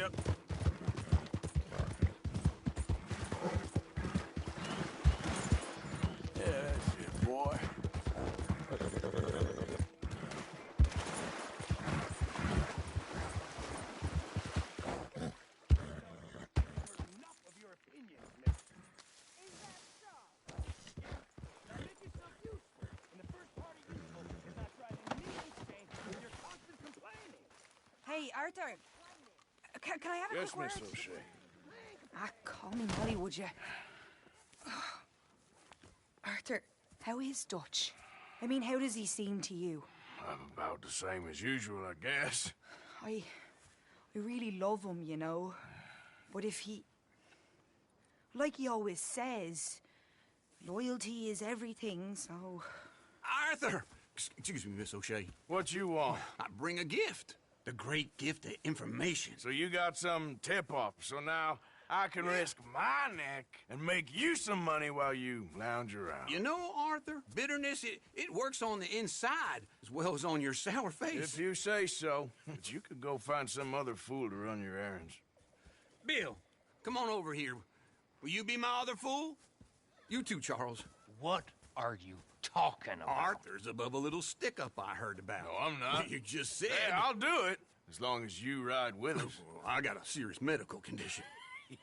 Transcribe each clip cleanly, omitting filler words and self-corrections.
Yep. Yeah, that's it, boy. Hey, Arthur. Can I have a Yes, quick Miss word? O'Shea. Ah, call me Molly, would you? Arthur, how is Dutch? I mean, how does he seem to you? I'm about the same as usual, I guess. I really love him, you know. But if he... Like he always says, loyalty is everything, so... Arthur! Excuse me, Miss O'Shea. What you want? I bring a gift. The great gift of information. So you got some tip-off, so now I can risk my neck and make you some money while you lounge around. You know, Arthur, bitterness, it works on the inside as well as on your sour face. If you say so. But you could go find some other fool to run your errands. Bill, come on over here. Will you be my other fool? You too, Charles. What are you talking about? Arthur's above a little stick-up I heard about. No, I'm not. You just said... Yeah, I'll do it, as long as you ride with us. I got a serious medical condition.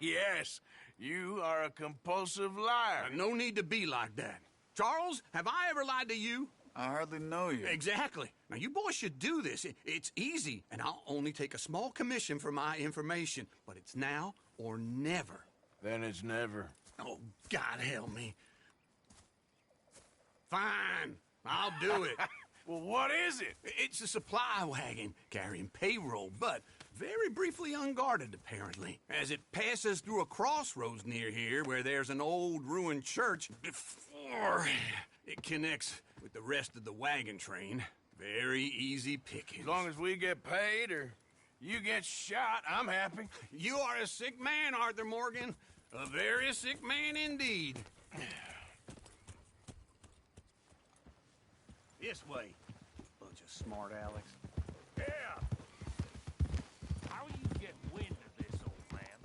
Yes, you are a compulsive liar. No need to be like that. Charles, have I ever lied to you? I hardly know you. Exactly. Now, you boys should do this. It's easy, and I'll only take a small commission for my information. But it's now or never. Then it's never. Oh, God help me. Fine, I'll do it. Well, what is it? It's a supply wagon carrying payroll, but very briefly unguarded, apparently, as it passes through a crossroads near here where there's an old ruined church before it connects with the rest of the wagon train. Very easy pickings. As long as we get paid or you get shot, I'm happy. You are a sick man, Arthur Morgan. A very sick man indeed. This way, bunch of smart Alex. Yeah. How you get wind of this, old man?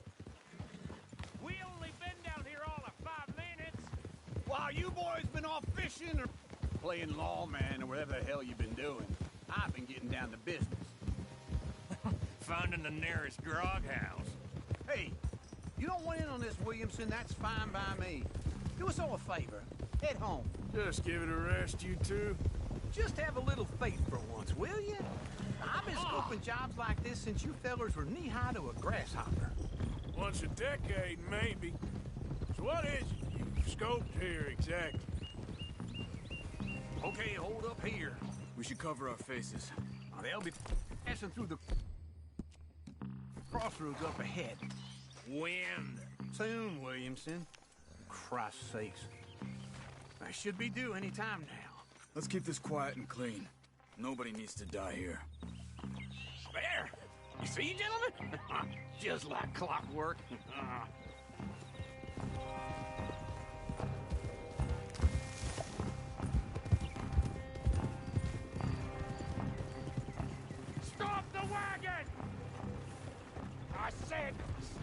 We only been down here all of 5 minutes. While you boys been off fishing or playing lawman or whatever the hell you've been doing, I've been getting down to business. Finding the nearest grog house. Hey, you don't want in on this, Williamson, that's fine by me. Do us all a favor. Head home. Just give it a rest, you two. Just have a little faith for once, will you? I've been scoping jobs like this since you fellers were knee-high to a grasshopper. Once a decade, maybe. So what is it you scoped here exactly? Okay, hold up here. We should cover our faces. They'll be passing through the crossroads up ahead. Wind. Soon, Williamson. Christ's sakes. I should be due any time now. Let's keep this quiet and clean. Nobody needs to die here. There! You see, gentlemen? Just like clockwork. Stop the wagon! I said,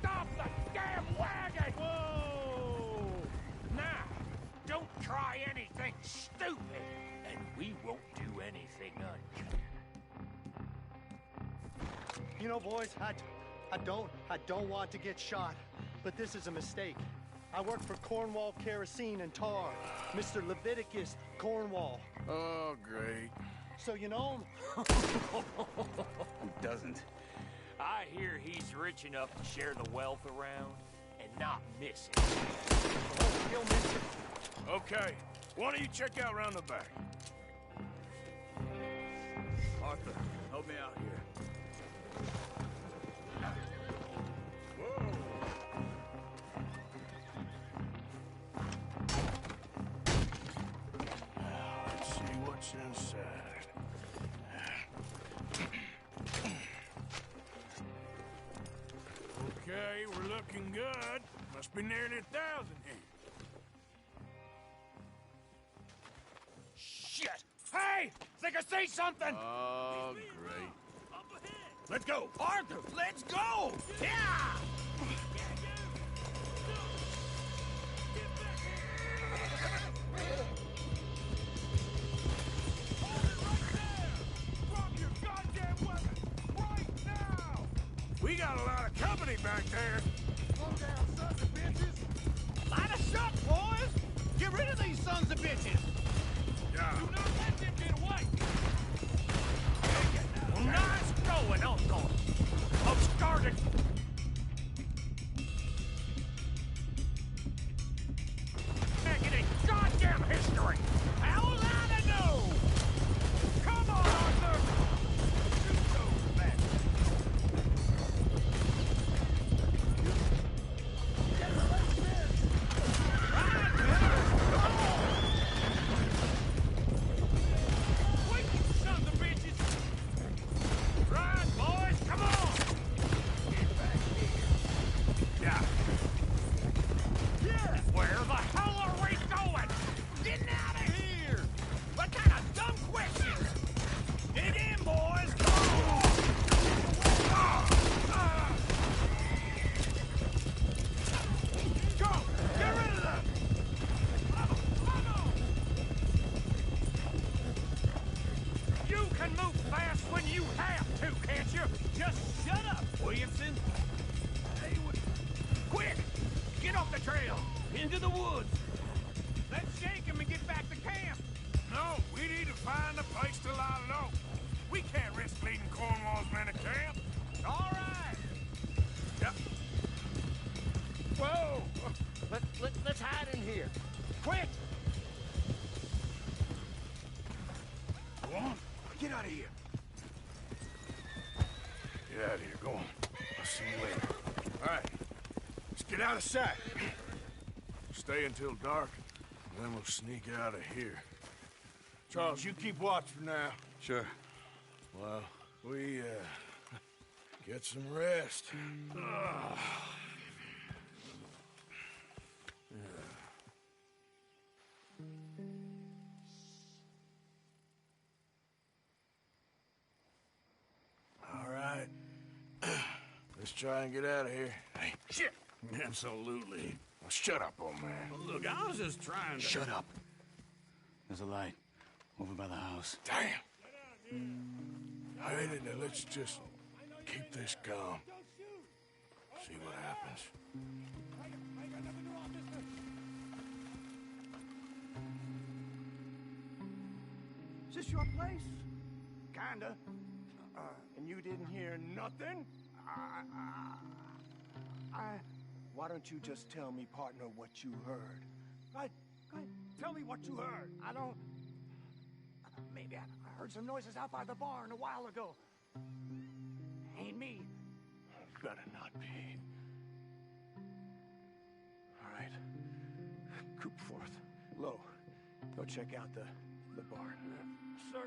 stop the damn wagon! Whoa! Now, don't try anything stupid, and we won't do anything unkind. You know, boys, I don't want to get shot, but this is a mistake. I work for Cornwall Kerosene and Tar, Mr. Leviticus Cornwall. Oh, great. So you know him? Who doesn't? I hear he's rich enough to share the wealth around and not miss it. Oh, yo, mister. Okay, why don't you check out round the back? Arthur, help me out here. Let's see what's inside. Okay, we're looking good. Must be nearly 1,000 here. Shit! Hey! Think I see something! Oh, great. Up ahead! Let's go! Arthur, let's go! Yeah! We got a lot of company back there. Slow down, sons of bitches. Light a shot, boys! Get rid of these sons of bitches! Yeah. Do not let them get away! Nice going, Uncle! I've started... Making a goddamn history! How was I to know? Come on, Arthur! Shoot those bastards! Wait, you sons of bitches! Right, boys, come on! Get back here. Yeah. Yeah! Where the hell are we going? Getting out of here! What kind of dumb questions? Dig in, boys! Come on! Go! Get rid of them! You can move fast when you have to, can't you? Just shut up, Williamson. Hey, quick! Get off the trail! Into the woods! Let's shake him and get back to camp! No, we need to find a place to lie low. We can't risk leading Cornwall's men to camp. All right! Yep. Whoa! Let's hide in here. Quick! Go on. Get out of here. Get out of here. Go on. I'll see you later. All right. Let's get out of sight. Stay until dark, and then we'll sneak out of here. Charles, you keep watch for now. Sure. Well, we, get some rest. All right. Let's try and get out of here. Hey, Shit! Absolutely. well, shut up, old man. Look, I was just trying to... Shut up. There's a light over by the house. Damn. All right, now let's just keep this calm. See what happens. Is this your place? Kinda. And you didn't hear nothing? Why don't you just tell me, partner, what you heard? Go ahead. Tell me what you heard. I don't... Maybe I heard some noises out by the barn a while ago. Ain't me. Better not be. All right. Coop forth. Low. Go check out the barn. Sir.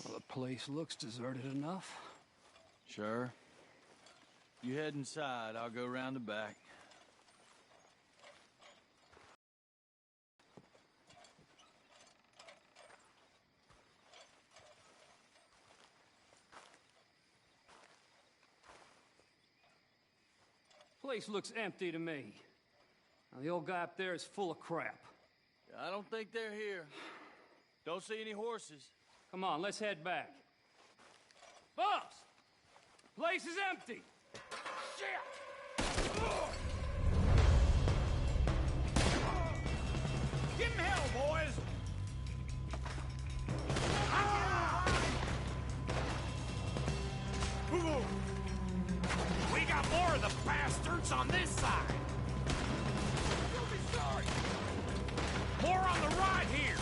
Well, the place looks deserted enough. Sure. You head inside, I'll go round the back. Place looks empty to me. Now, the old guy up there is full of crap. I don't think they're here. Don't see any horses. Come on, let's head back. Boss! Place is empty! Shit! Give him hell, boys! We got more of the bastards on this side! You'll be sorry! More on the right here!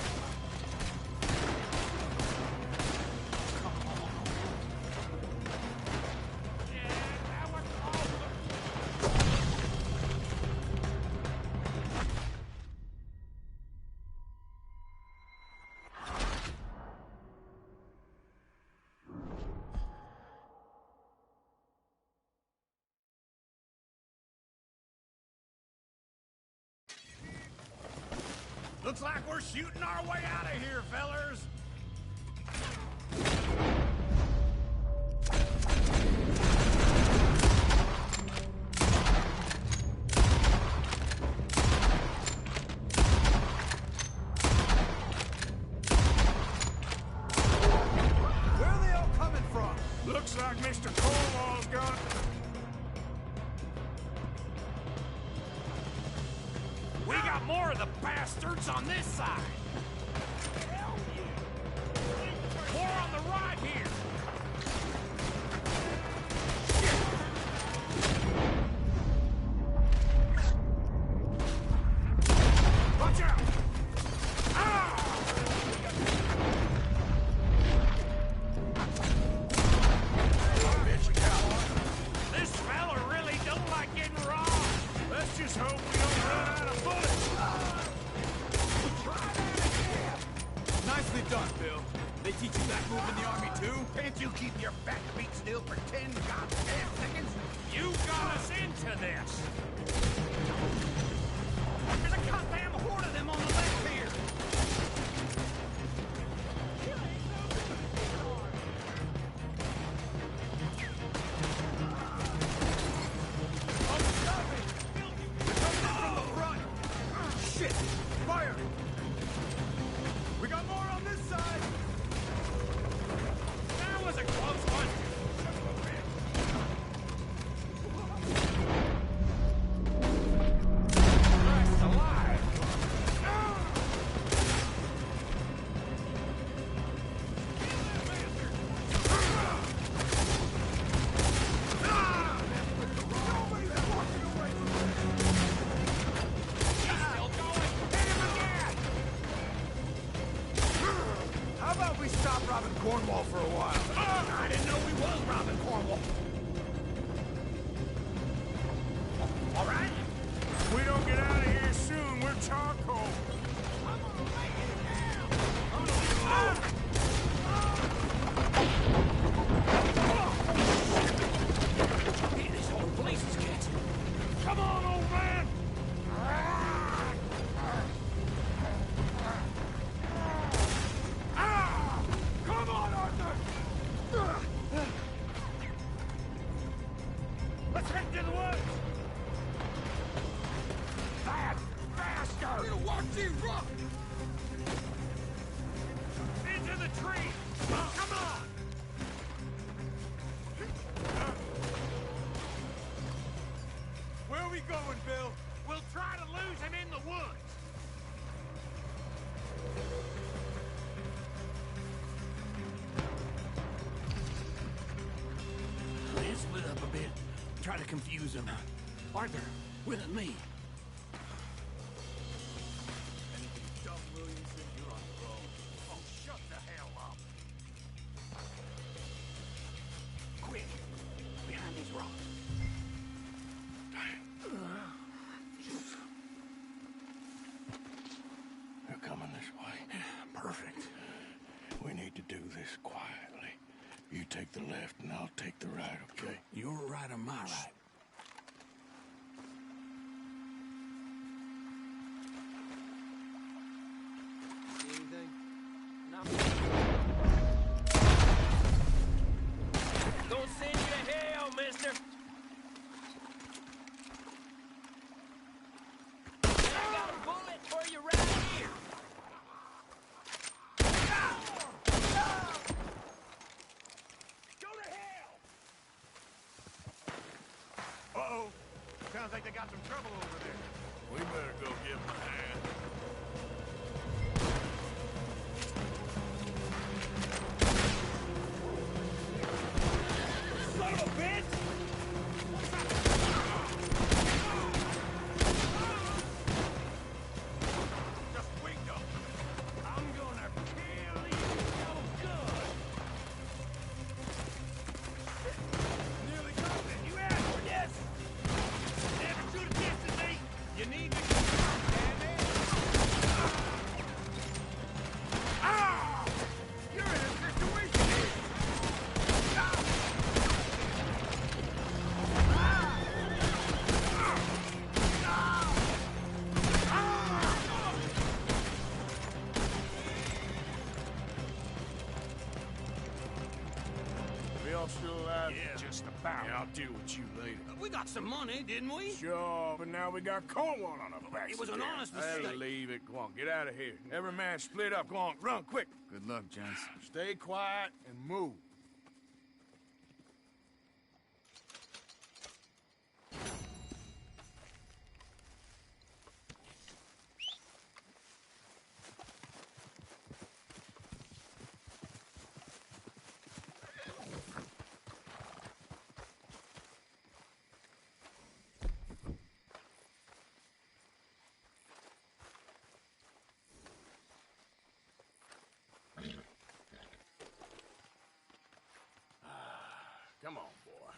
Looks like we're shooting our way out of here, fellers. Where are they all coming from? Looks like Mr. Cornwall's gone. We got more of the bastards on this side. More on the right here. Watch out! This fella really don't like getting robbed. Let's just hope we don't run out of bullets. Nicely done, Bill. They teach you that move in the army, too? Can't you keep your back feet still for 10 goddamn seconds? You got us into this. There's a goddamn horde of them on the left here. Shit! Fire! We got more on this side! That was a close one. Christ alive. How about we stop robbing Cornwall for a while? I didn't know we was robbing Cornwall. All right. If we don't get out of here soon, we're charcoal. Hey, this whole place is catching. Come on, old man! Come on, Arthur! Let's head to the woods! Faster! Watch you rock! Into the tree. Come on. Where are we going, Bill? We'll try to lose him in the woods. Let's split up a bit. Try to confuse them. Arthur, with me. Oh, shut the hell up. Quick. Behind these rocks. They're coming this way. Perfect. We need to do this quietly. You take the left and I'll take the right, okay? You're right on my right. Don't send you to hell, mister. I got a bullet for you right here. Go to hell! Uh-oh. Sounds like they got some trouble over there. We better go give them a hand. Son of a bitch! Just wing them. I'm gonna kill you so good. Nearly got it. You asked for this! Never should have tested me. You need to get damn it. y'all still alive? Yeah. Just about. Yeah, I'll deal with you later. We got some money, didn't we? Sure, but now we got Cornwall on our backs. It was an again. honest Hey, mistake. leave it. Go on, get out of here. Every man split up. Go on, run, quick. Good luck, gents. Stay quiet and move. Come on, boy.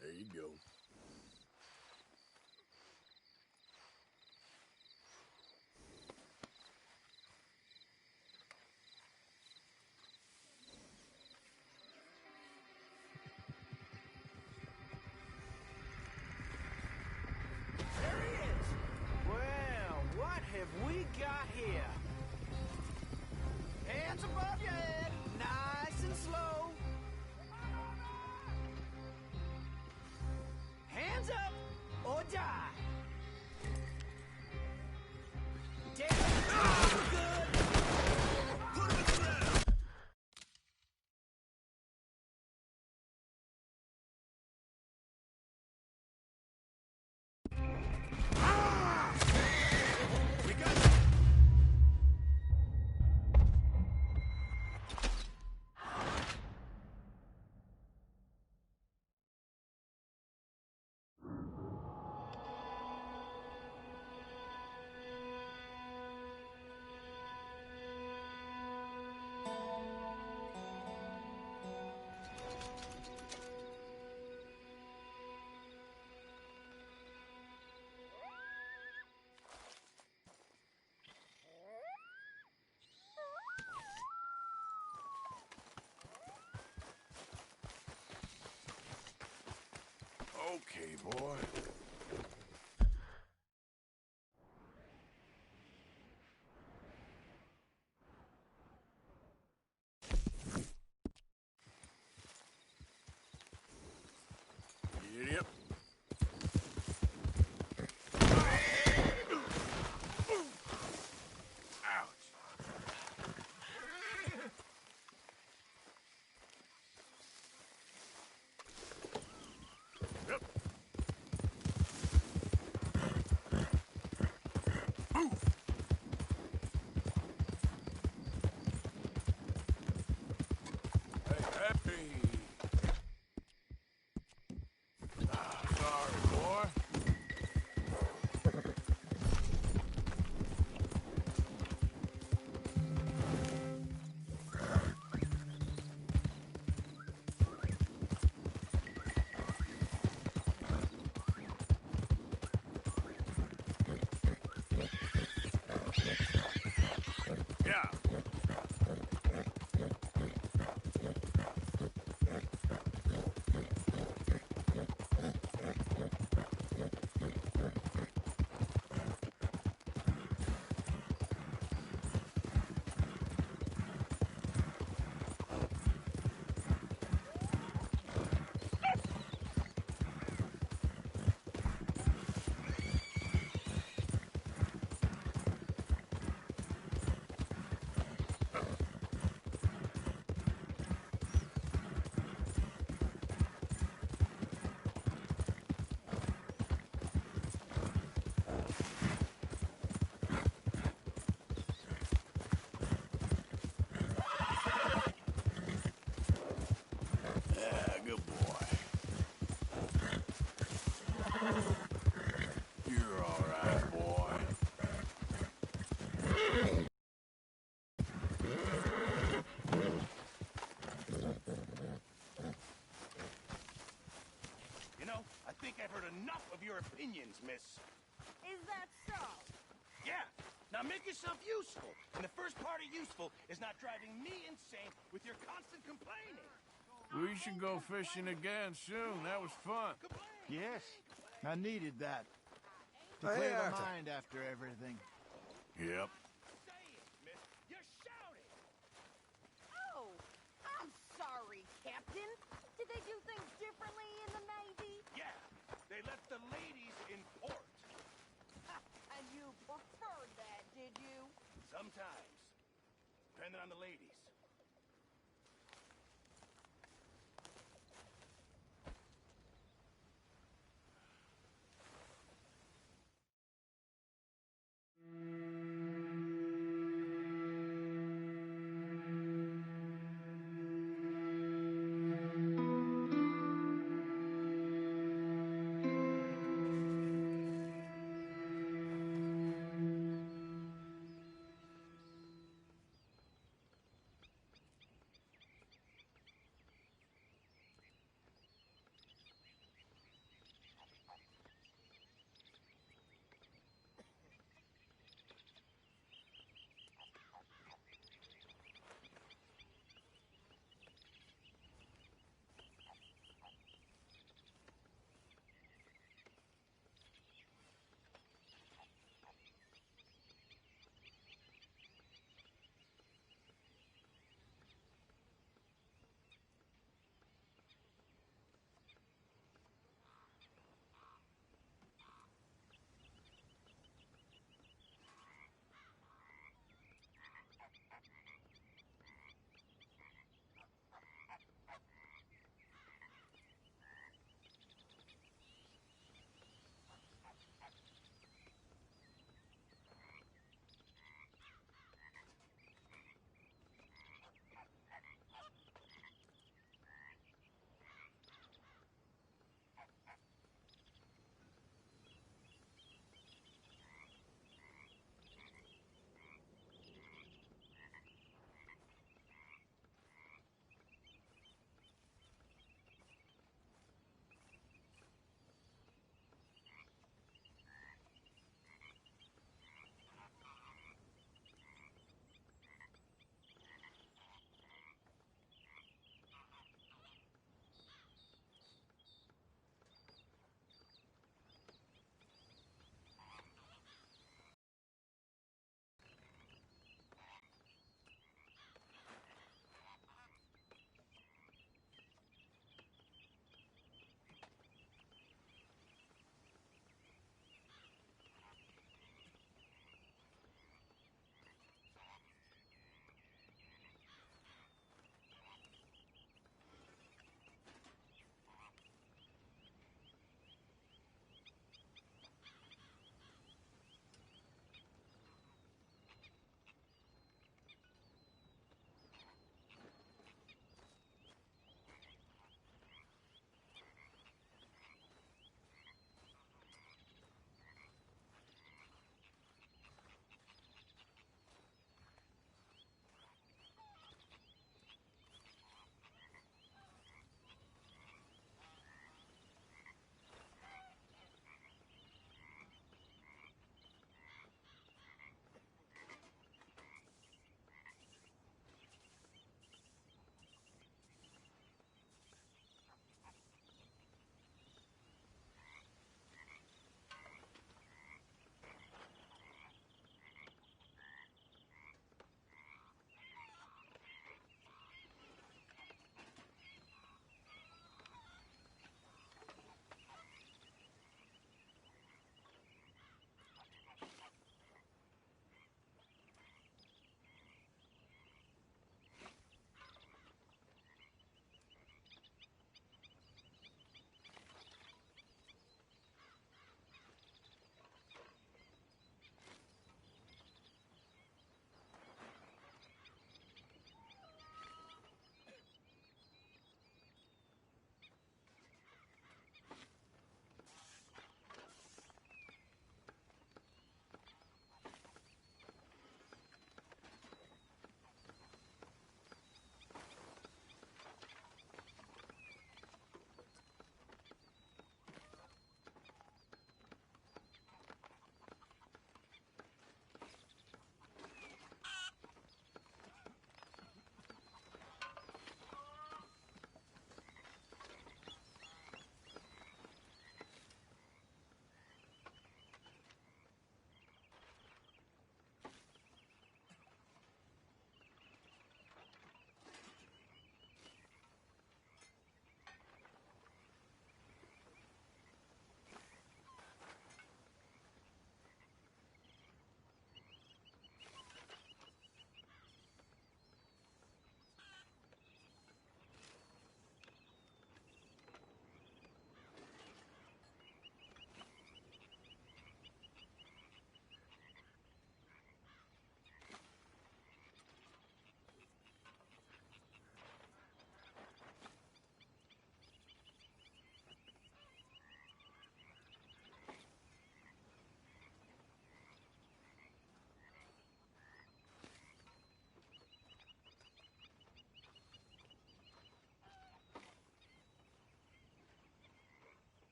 There you go. There he is. Well, what have we got here? Hands above your head, nice and slow. Hands up or die. Damn. Good. Put him in the ground. We got Okay, boy. Idiot. Ouch. Yep. Move. Hey, happy. Sorry, boy. Yeah. Yeah, good boy. You're all right, boy. You know, I think I've heard enough of your opinions, miss. Is that so? Yeah. Now Now make yourself useful. And the first part of useful is not driving me insane with your constant complaining. We should go fishing again soon. That was fun. Yes, I needed that. To Oh, clear hey, the Arthur. mind after everything. Yep. Say it, miss. You're shouting. Oh, I'm sorry, Captain. Did they do things differently in the Navy? Yeah, they left the ladies in port. And you preferred that, did you? Sometimes. Depending on the ladies.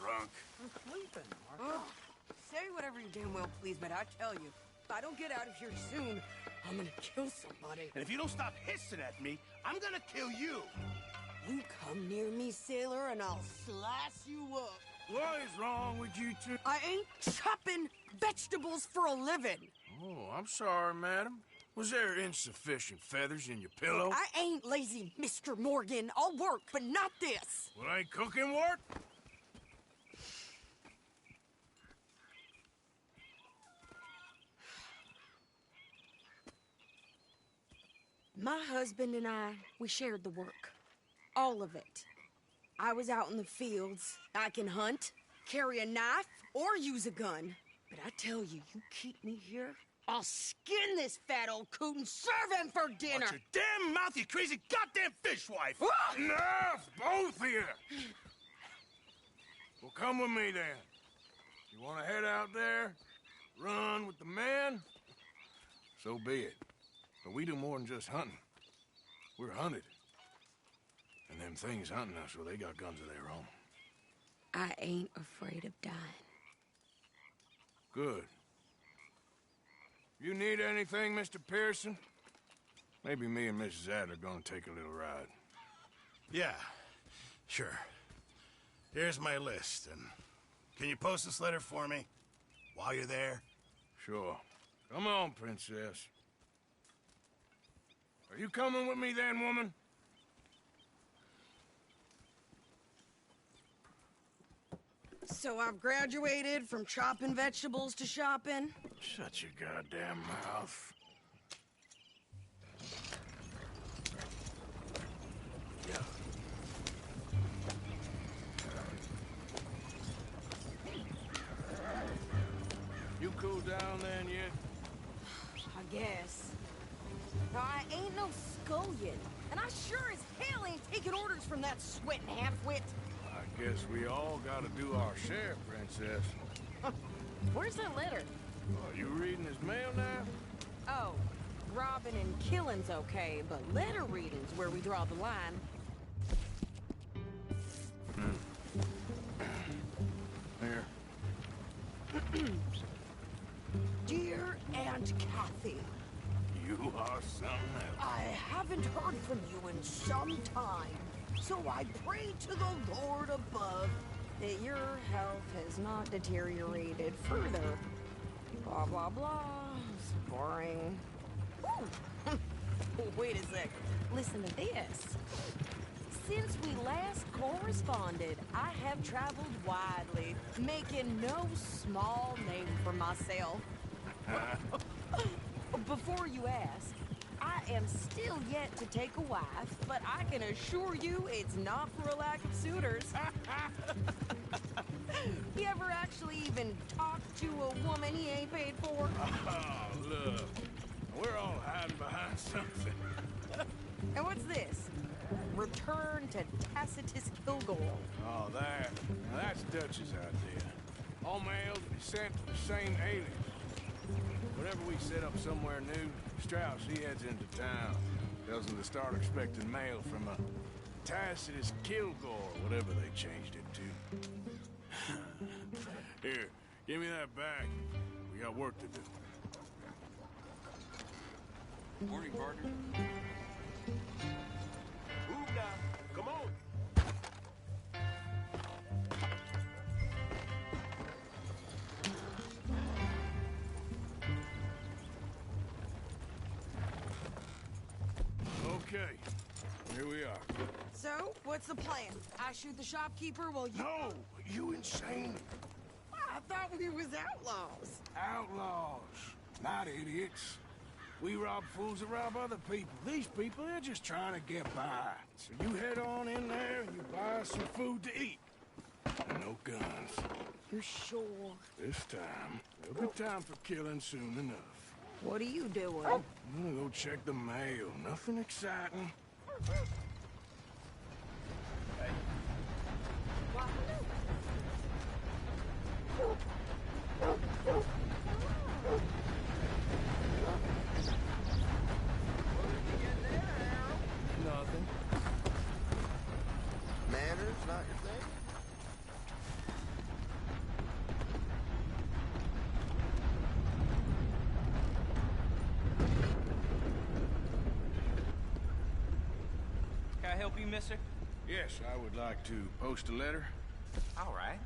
drunk. I'm sleeping, Martha. Oh, say whatever you damn well please, but I tell you, if I don't get out of here soon, I'm gonna kill somebody. And if you don't stop hissing at me, I'm gonna kill you. You come near me, sailor, and I'll slice you up. What is wrong with you two? I ain't chopping vegetables for a living. Oh, I'm sorry, madam. Was there insufficient feathers in your pillow? I ain't lazy, Mr. Morgan. I'll work, but not this. Well, ain't cooking work? My husband and I, we shared the work. All of it. I was out in the fields. I can hunt, carry a knife, or use a gun. But I tell you, you keep me here, I'll skin this fat old coot and serve him for dinner. Watch your damn mouth, you crazy goddamn fishwife! Ah! Enough, both of you! Well, come with me then. You want to head out there, run with the men? So be it. But we do more than just hunting. We're hunted. And them things hunting us, well, they got guns of their own. I ain't afraid of dying. Good. You need anything, Mr. Pearson? Maybe me and Mrs. Adler gonna take a little ride. Yeah, sure. Here's my list, and can you post this letter for me while you're there? Sure. Come on, princess. Are you coming with me then, woman? So I've graduated from chopping vegetables to shopping. Shut your goddamn mouth. Yeah. You cool down then yet? I guess. Now, I ain't no scullion, and I sure as hell ain't taking orders from that sweating half-wit. I guess we all gotta do our share, princess. Where's that letter? Are you reading his mail now? Oh, robbing and killing's okay, but letter reading's where we draw the line. Here. Dear Aunt Kathy, You are something else. I haven't heard from you in some time, so I pray to the Lord above that your health has not deteriorated further. Blah, blah, blah. It's boring. Ooh. Wait a sec. Listen to this. Since we last corresponded, I have traveled widely, making no small name for myself. Before you ask, I am still yet to take a wife, but I can assure you it's not for a lack of suitors. You ever actually even talked to a woman he ain't paid for? Oh, look. We're all hiding behind something. And what's this? Return to Tacitus Kilgore. Oh, that. Now that's Dutch's idea. All mail to be sent to the same alias. Whenever we set up somewhere new, Strauss, he heads into town. Tells them to start expecting mail from a Tacitus Kilgore, whatever they changed it to. Here, give me that back. We got work to do. Morning, partner. Move now. Come on. Okay, here we are. So, what's the plan? I shoot the shopkeeper while you... No, you insane. I thought we was outlaws. Outlaws, not idiots. We rob fools that rob other people. These people, they're just trying to get by. So you head on in there and you buy some food to eat. And no guns. You sure? This time, there'll be time for killing soon enough. What are you doing? I'm gonna go check the mail. Nothing exciting. Manners not your thing? help you, mister? Yes, I would like to post a letter. All right.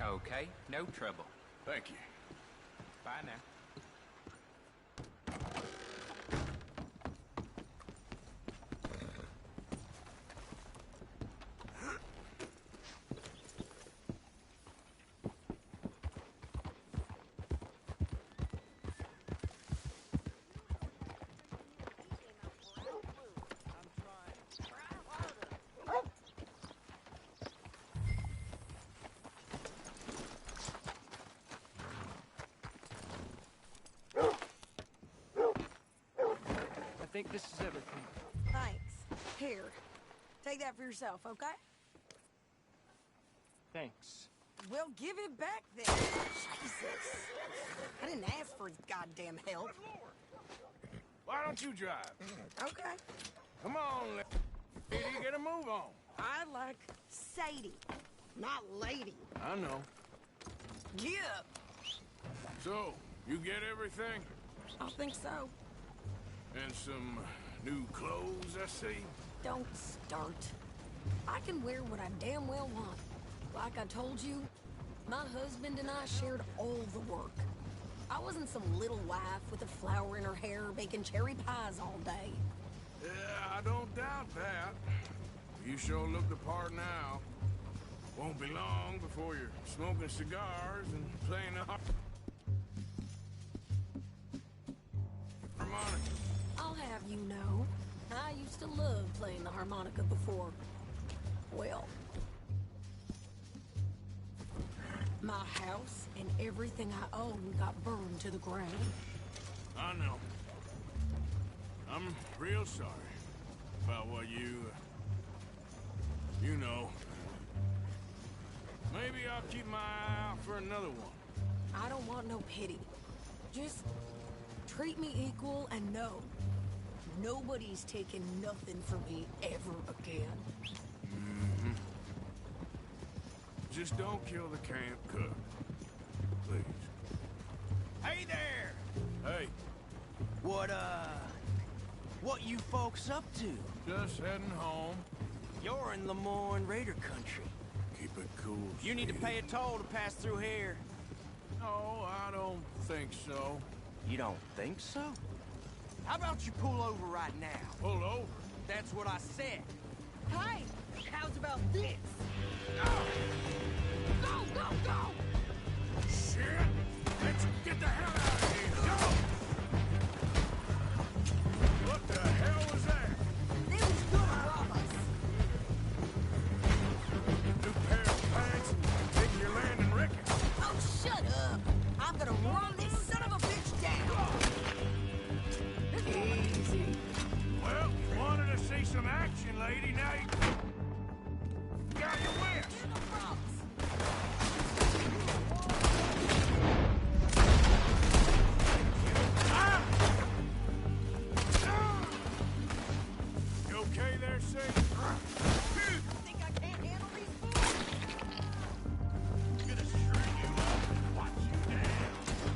Okay, no trouble. Thank you. Bye now. I think this is everything. Thanks. Here. Take that for yourself, okay? Thanks. Well, give it back then. Jesus. I didn't ask for his goddamn help. Why don't you drive? Okay. Come on, lady, get a move on. I like Sadie, not lady. I know. Yeah. So, you get everything? I think so. And some new clothes, I see. Don't start. I can wear what I damn well want. Like I told you, my husband and I shared all the work. I wasn't some little wife with a flower in her hair baking cherry pies all day. Yeah, I don't doubt that. You sure look the part now. Won't be long before you're smoking cigars and playing the harmonica. I'll have you know, I used to love playing the harmonica before. Well, my house and everything I own got burned to the ground. I know. I'm real sorry about what you know. Maybe I'll keep my eye out for another one. I don't want no pity. Just treat me equal and know nobody's taking nothing from me ever again. Mm-hmm. Just don't kill the camp cook. Please. Hey there! Hey, What you folks up to? just heading home. You're in Lemoyne Raider country. Keep it cool. You need to Steve. pay a toll to pass through here. No, I don't think so. You don't think so? How about you pull over right now? Pull over. That's what I said. Hey, how's about this? Go, go, go! Shit! Let's get the hell out of here! Go! What the hell was that? They was gonna rob us. New pair of pants and taking your land and wrecking. Oh, shut up! I'm gonna run this son of a bitch down. Easy. Well, you wanted to see some action, lady. Now you got your wish. You okay there, Sadie? Think I can't handle these fools? Gonna string you up. Watch you down.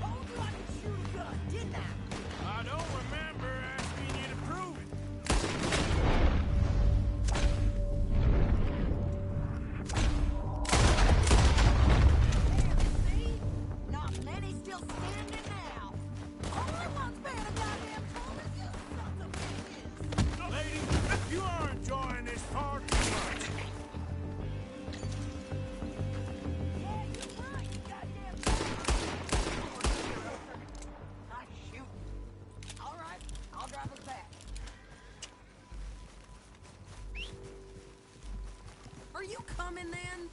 Told you I could shoot a gun, didn't I? I don't remember asking you to prove it. See? Not many still standing now. Only one's paying a goddamn toll is you sons of bitches. Lady, you are enjoying this far too much. Yeah, you're right, you goddamn nice shooting. All right, I'll drive us back. Are you coming then?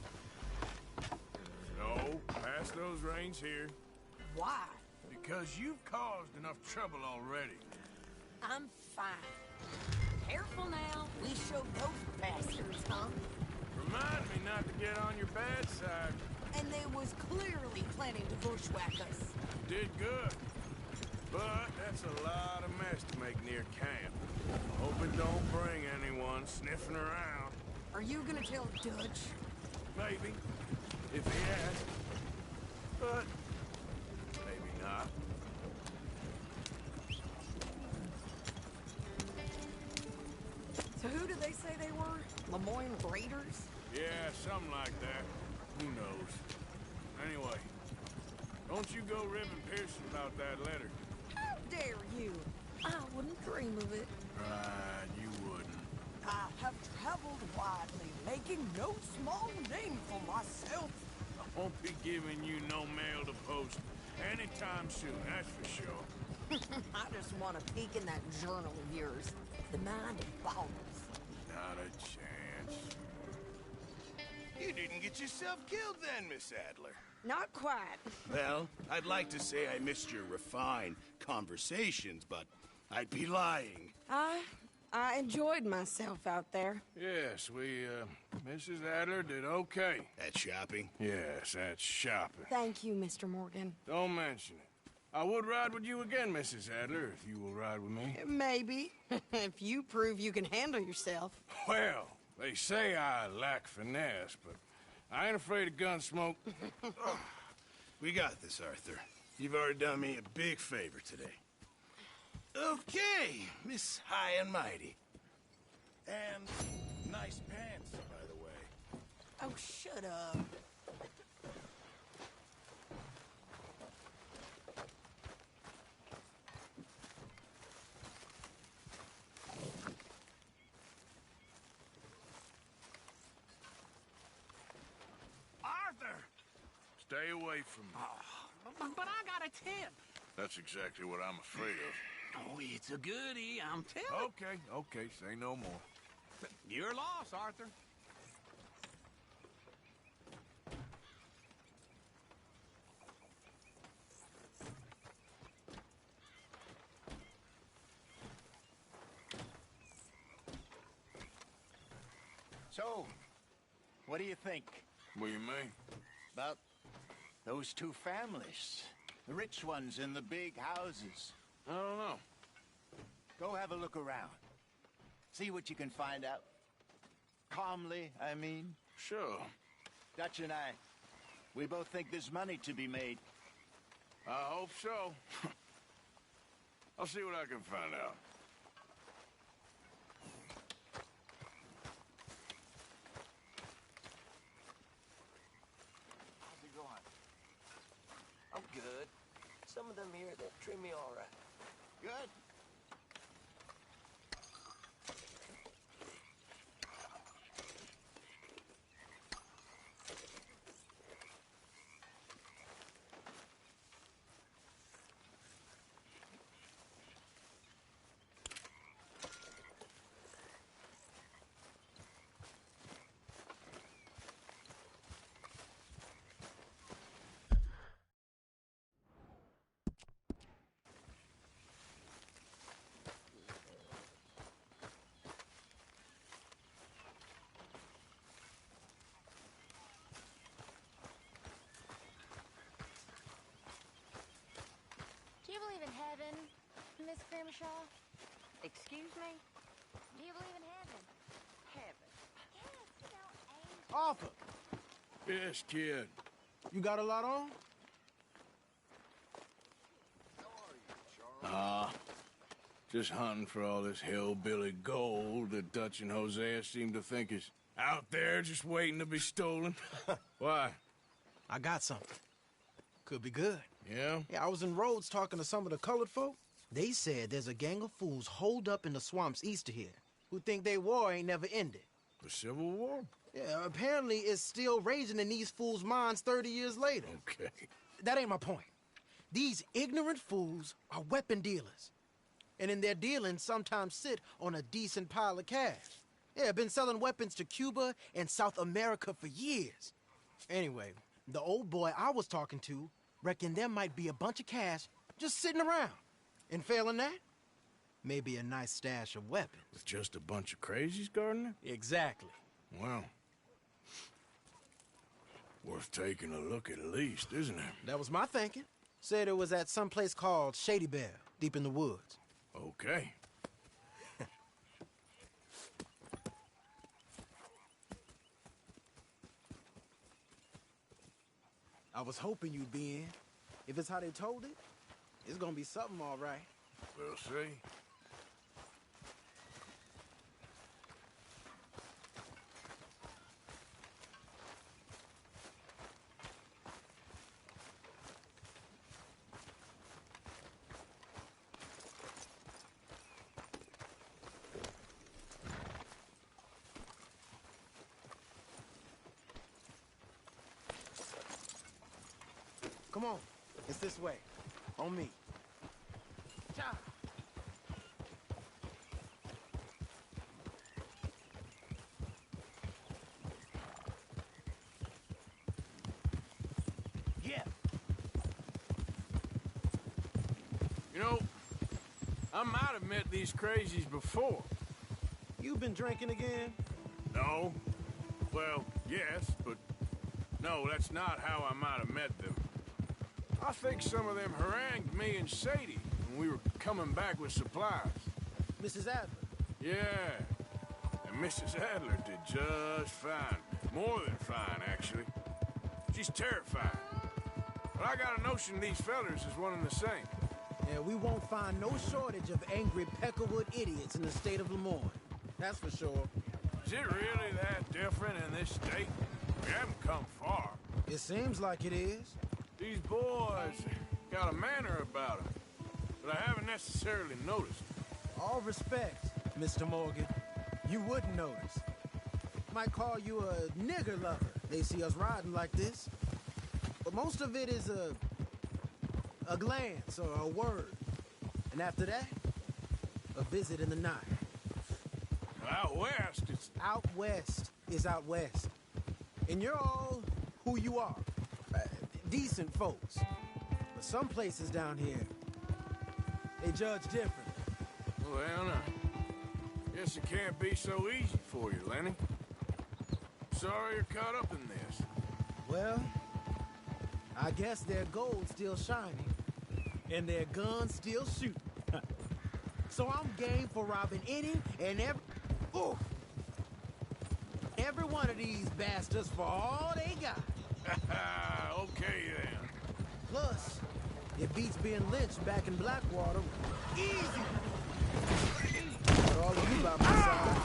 No, pass those reins here. Why? Because you've caused enough trouble already. I'm fine. Careful now. We showed those bastards, huh? Remind me not to get on your bad side. And they was clearly planning to bushwhack us. You did good. But that's a lot of mess to make near camp. Hope it don't bring anyone sniffing around. Are you gonna tell Dutch? Maybe. If he has. But maybe not. So who did they say they were? Lemoyne Raiders? Yeah, something like that. Who knows? Anyway, don't you go ribbing Pearson about that letter. How dare you? I wouldn't dream of it. Right, you wouldn't. I have traveled widely, making no small name for myself. I won't be giving you no mail to post anytime soon, that's for sure. I just want to peek in that journal of yours. The mind of Balls. Not a chance. You didn't get yourself killed then, Miss Adler. Not quite. Well, I'd like to say I missed your refined conversations, but I'd be lying. I enjoyed myself out there. Yes, Mrs. Adler did okay. At shopping? Yes, that's shopping. Thank you, Mr. Morgan. Don't mention it. I would ride with you again, Mrs. Adler, if you will ride with me. Maybe. If you prove you can handle yourself. Well, they say I lack finesse, but I ain't afraid of gun smoke. We got this, Arthur. You've already done me a big favor today. Okay, Miss High and Mighty. And nice pants, by the way. Oh, shut up. Arthur! Stay away from me. But I got a tip. That's exactly what I'm afraid of. Oh, it's a goodie, I'm telling. Okay, say no more. Your loss, Arthur. So, what do you think What do you mean? about those two families? The rich ones in the big houses. I don't know. Go have a look around. See what you can find out. Calmly, I mean. Sure. Dutch and I, we both think there's money to be made. I hope so. I'll see what I can find out. How's it going? I'm good. Some of them here, they treat me all right. Good. Do you believe in heaven, Miss Grimshaw? Excuse me? Do you believe in heaven? Heaven. Yes, you know, angels. Arthur, Yes, kid. you got a lot on? Just hunting for all this hillbilly gold that Dutch and Hosea seem to think is out there just waiting to be stolen. Why? I got something. Could be good. Yeah? Yeah, I was in Rhodes talking to some of the colored folk. They said there's a gang of fools holed up in the swamps east of here who think their war ain't never ended. The Civil War? Yeah, apparently it's still raging in these fools' minds 30 years later. Okay. That ain't my point. These ignorant fools are weapon dealers. And in their dealings sometimes sit on a decent pile of cash. Yeah, been selling weapons to Cuba and South America for years. Anyway, the old boy I was talking to reckoned there might be a bunch of cash just sitting around. And failing that, maybe a nice stash of weapons. With just a bunch of crazies guarding it? Exactly. Well, worth taking a look at least, isn't it? That was my thinking. Said it was at some place called Shady Belle, deep in the woods. Okay. I was hoping you'd be in. If it's how they told it, it's gonna be something all right. We'll see. Come on, it's this way. On me. Cha! Yeah. You know, I might have met these crazies before. You been drinking again? No. Well, yes, but no, that's not how I might have met them. I think some of them harangued me and Sadie when we were coming back with supplies. Mrs. Adler? Yeah. And Mrs. Adler did just fine. More than fine, actually. She's terrifying. But I got a notion these fellers is one and the same. Yeah, we won't find no shortage of angry Peckerwood idiots in the state of Lemoyne. That's for sure. Is it really that different in this state? We haven't come far. It seems like it is. These boys got a manner about them, but I haven't necessarily noticed. All respect, Mr. Morgan. You wouldn't notice. Might call you a nigger lover. They see us riding like this. But most of it is a glance or a word. And after that, a visit in the night. Out west, it's... Out west is out west. And you're all who you are. Decent folks. But some places down here, they judge different. Well, now, guess it can't be so easy for you, Lenny. Sorry you're caught up in this. Well, I guess their gold's still shining, and their guns still shooting. So I'm game for robbing any and every one of these bastards for all they got. Okay, then. Plus, it beats being lynched back in Blackwater. Easy! But all of you by my side.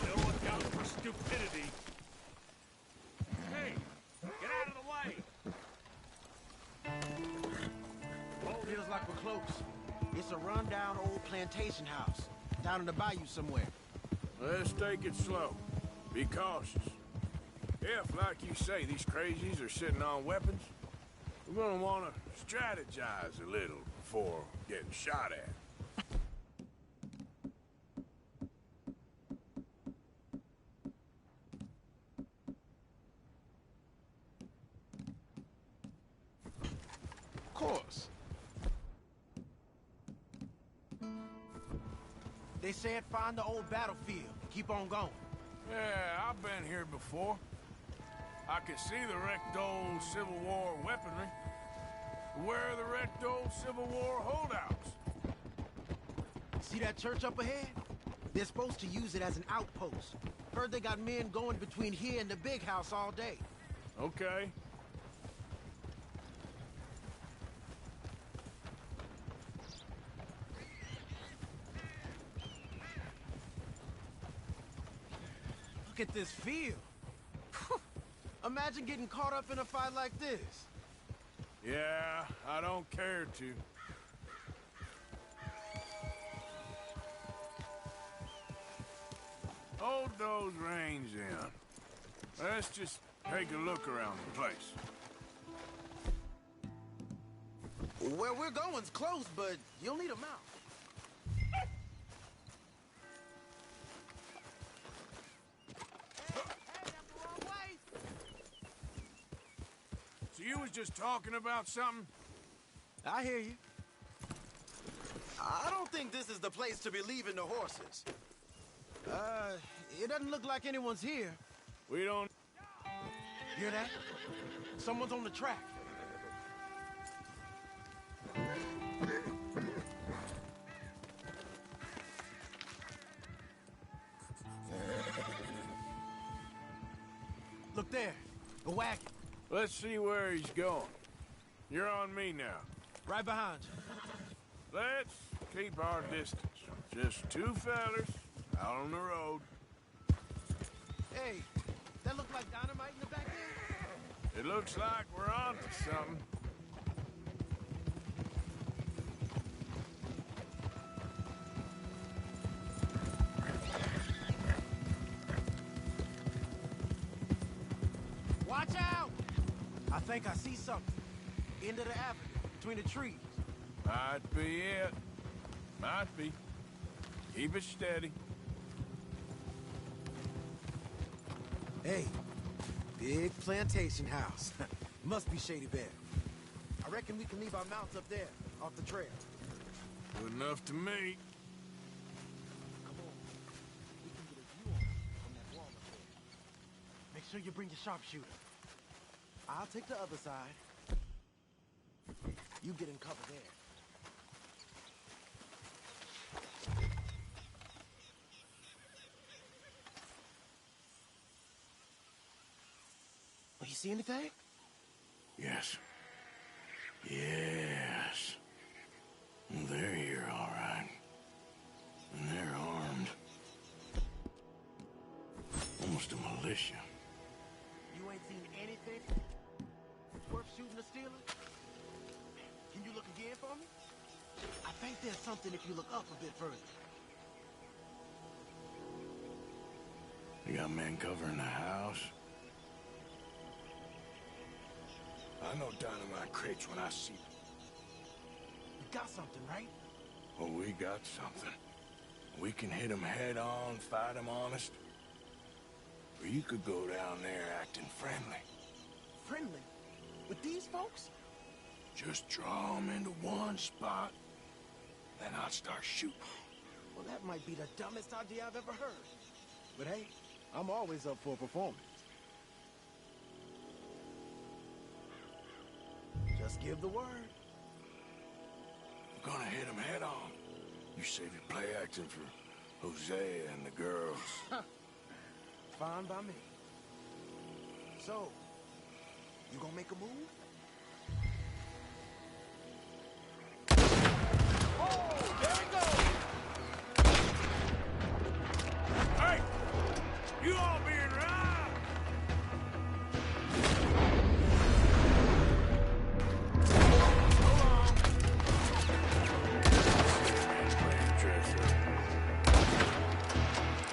Still look out for stupidity. Hey, get out of the way! Feels like we're close. It's a rundown old plantation house. Down in the bayou somewhere. Let's take it slow. Be cautious. If, like you say, these crazies are sitting on weapons, we're gonna want to strategize a little before getting shot at. Of course. They said find the old battlefield. Keep on going. Yeah, I've been here before. I can see the wrecked old Civil War weaponry. Where are the wrecked old Civil War holdouts? See that church up ahead? They're supposed to use it as an outpost. Heard they got men going between here and the big house all day. Okay. Look at this field. Imagine getting caught up in a fight like this. Yeah, I don't care to. Hold those reins in. Let's just take a look around the place. Where we're going's close, but you'll need a mount. So you was just talking about something? I hear you. I don't think this is the place to be leaving the horses. It doesn't look like anyone's here. We don't... Hear that? Someone's on the track. Look there, a wagon. Let's see where he's going. You're on me now. Right behind you. Let's keep our distance. Just two fellas out on the road. Hey, that look like dynamite in the back there? It looks like we're on to something. Watch out! I think I see something. End of the avenue, between the trees. Might be it. Might be. Keep it steady. Hey, big plantation house. Must be Shady Bear. I reckon we can leave our mounts up there, off the trail. Good enough to me. Come on. We can get a view on it from that wall up there. Make sure you bring your sharpshooter. I'll take the other side. You get in cover there. Oh, you see anything? Yes. Yes. They're here, all right. And they're armed. Almost a militia. You ain't seen anything worth shooting or stealing? Can you look again for me? I think there's something if you look up a bit further. You got men covering the house? I know dynamite crates when I see them. We got something, right? Oh, we got something. We can hit them head on, fight them honest. Or you could go down there acting friendly. Friendly? With these folks? Just draw them into one spot, then I'll start shooting. Well, that might be the dumbest idea I've ever heard. But hey, I'm always up for a performance. Just give the word. I'm gonna hit them head on. You save your play acting for Hosea and the girls. Fine by me. So, you gonna make a move? Oh, there we go! Hey! You all being robbed!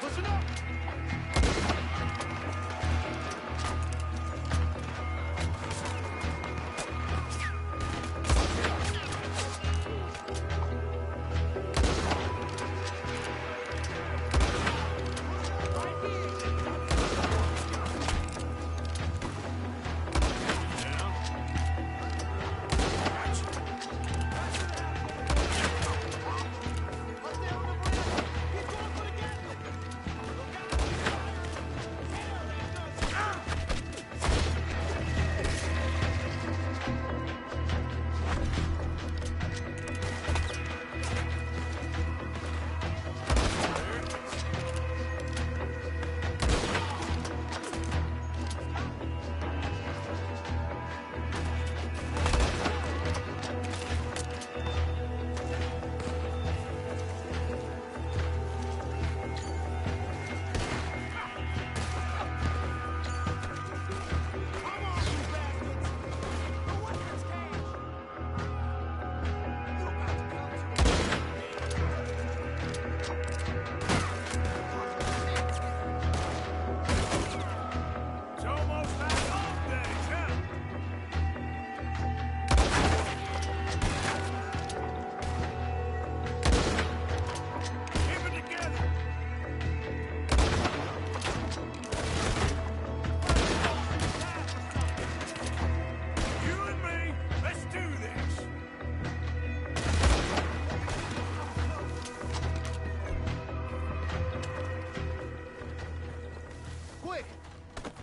Listen up!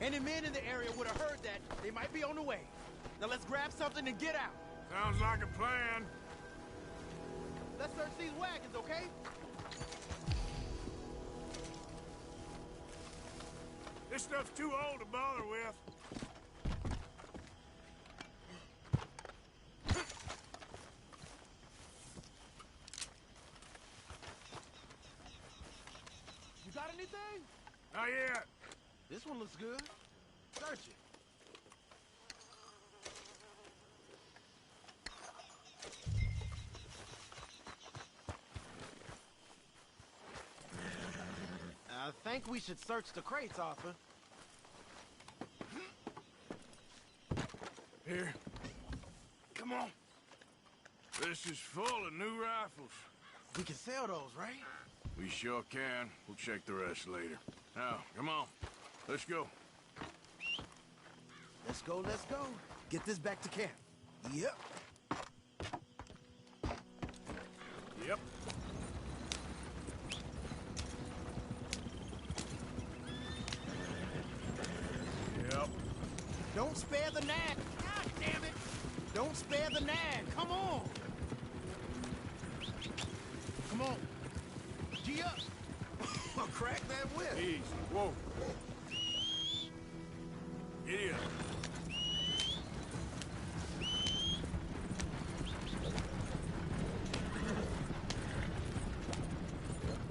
Any men in the area would have heard that. They might be on the way. Now let's grab something and get out. Sounds like a plan. Let's search these wagons, okay? This stuff's too old to bother with. anything? Not yet. This one looks good. Search it. I think we should search the crates, Arthur. Here. Come on. This is full of new rifles. We can sell those, right? We sure can. We'll check the rest later. Now, come on. Let's go. Let's go, let's go. Get this back to camp. Yep. Yep. Yep. Don't spare the nag. God damn it. Don't spare the nag. Come on. Come on. G up. I'll crack that whip. Easy. Whoa. Giddy up.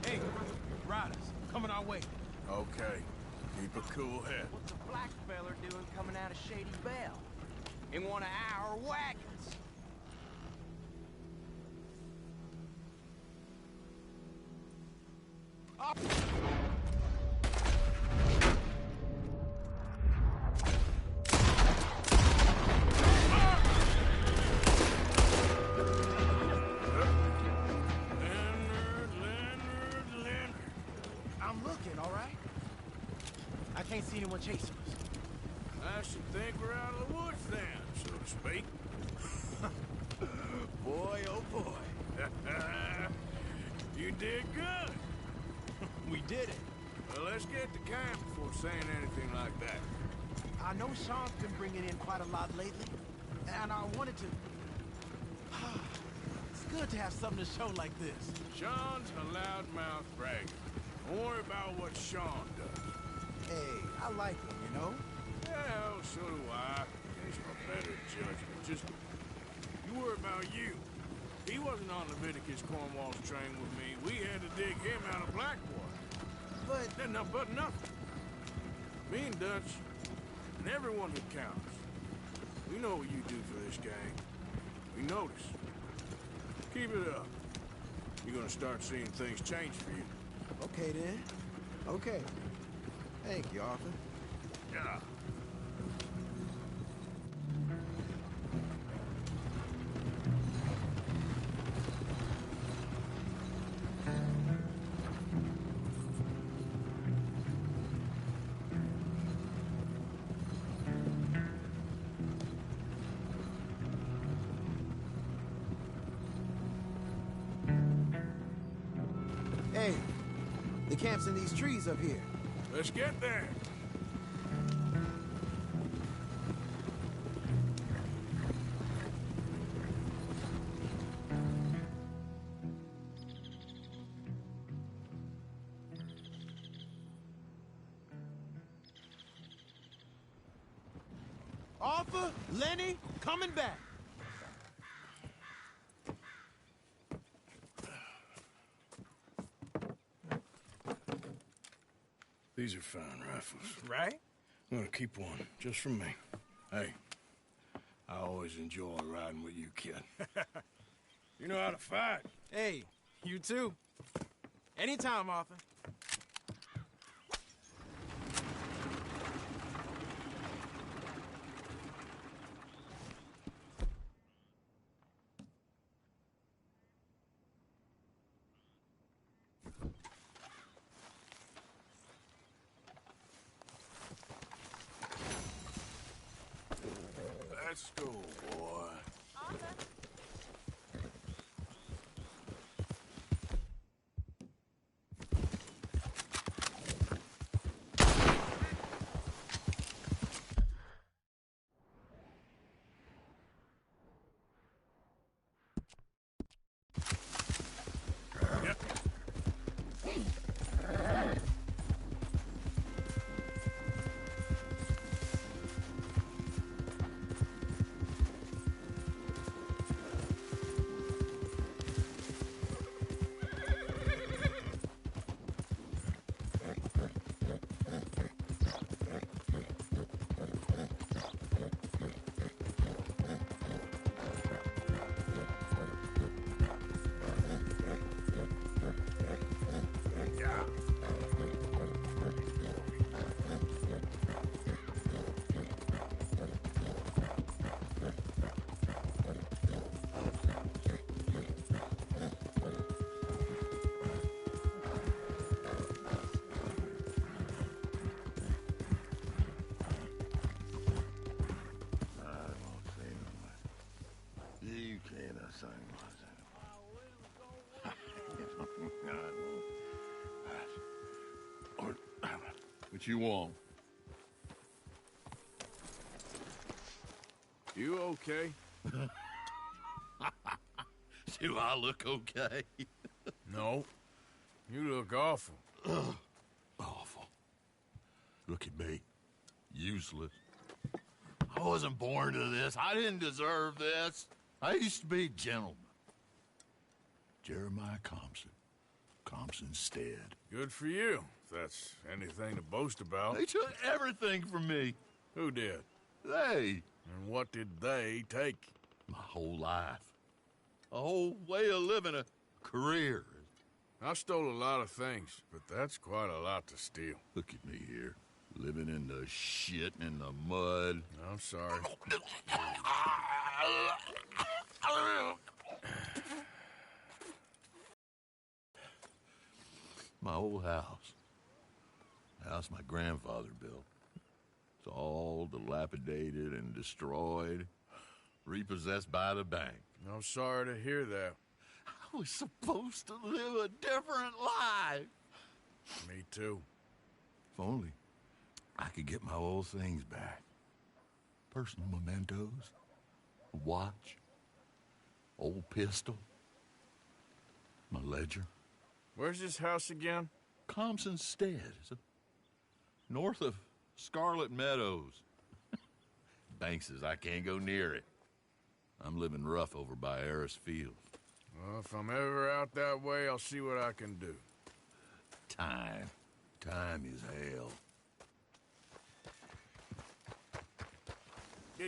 Hey, riders, coming our way. Okay. Keep a cool head. What's a black feller doing coming out of Shady Belle? In one of our wagons. Leonard. I'm looking, all right? I can't see anyone chasing us. I should think we're out of the woods then, so to speak. Boy, oh boy. You did good. We did it. Well, let's get to camp before saying anything like that. I know Sean's been bringing in quite a lot lately, and I wanted to... It's good to have something to show like this. Sean's a loudmouth bragger. Don't worry about what Sean does. Hey, I like him, you know? Well, so do I. He's my better judgment. Just, you worry about you. He wasn't on Leviticus Cornwall's train with me. We had to dig him out of Blackwater. But... But nothing. Me and Dutch, and everyone who counts. We know what you do for this gang. We notice. Keep it up. You're gonna start seeing things change for you. Okay, then. Okay. Thank you, Arthur. Yeah. Hey, the camp's in these trees up here. Let's get there. Arthur, Lenny, coming back. These are fine rifles. Right? I'm gonna keep one, just for me. Hey, I always enjoy riding with you, kid. You know how to fight. Hey, you too. Anytime, Arthur. Let's go, boy. What you want? You okay? Do I look okay? No. You look awful. Awful. Look at me. Useless. I wasn't born to this. I didn't deserve this. I used to be a gentleman. Jeremiah Compson. Compson Stead. Good for you, if that's anything to boast about. They took everything from me. Who did? They. And what did they take? My whole life. A whole way of living, a career. I stole a lot of things, but that's quite a lot to steal. Look at me here, living in the shit and the mud. I'm sorry. My old house. The house my grandfather built. It's all dilapidated and destroyed, repossessed by the bank. I'm sorry to hear that. I was supposed to live a different life. Me too. If only I could get my old things back. Personal mementos, a watch, old pistol, my ledger. Where's this house again? Compson Stead. It's north of Scarlet Meadows. Bank says I can't go near it. I'm living rough over by Harris Field. Well, if I'm ever out that way, I'll see what I can do. Time. Time is hell. Yeah.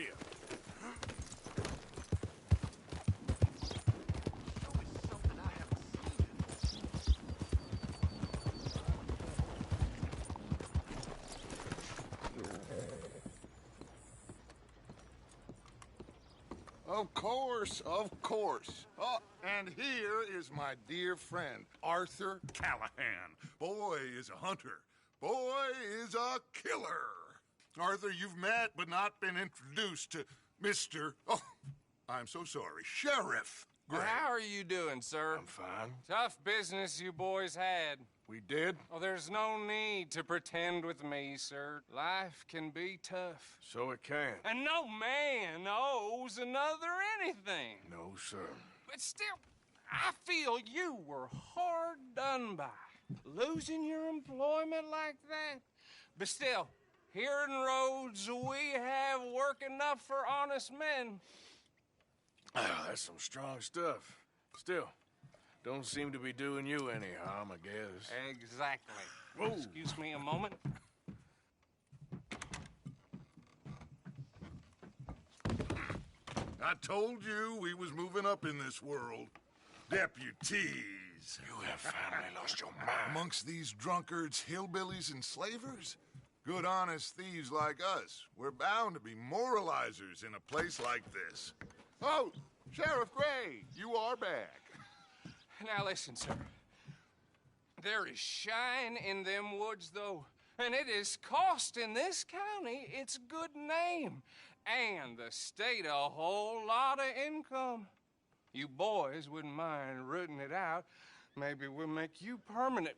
Of course, of course. Oh, and here is my dear friend, Arthur Callahan. Boy is a hunter. Boy is a killer. Arthur, you've met but not been introduced to Mr. Oh, I'm so sorry, Sheriff Gray. How are you doing, sir? I'm fine. Tough business you boys had. We did? Oh, there's no need to pretend with me, sir. Life can be tough. So it can. And no man owes another anything. No, sir. But still, I feel you were hard done by. Losing your employment like that. But still, here in Rhodes, we have work enough for honest men. That's some strong stuff. Still, don't seem to be doing you any harm, I guess. Exactly. Whoa. Excuse me a moment. I told you we was moving up in this world. Deputies. You have finally lost your mind. Amongst these drunkards, hillbillies, and slavers? Good, honest thieves like us. We're bound to be moralizers in a place like this. Oh, Sheriff Gray, you are back. Now listen, sir. There is shine in them woods, though, and it is costing this county its good name and the state a whole lot of income. You boys wouldn't mind rooting it out. Maybe we'll make you permanent.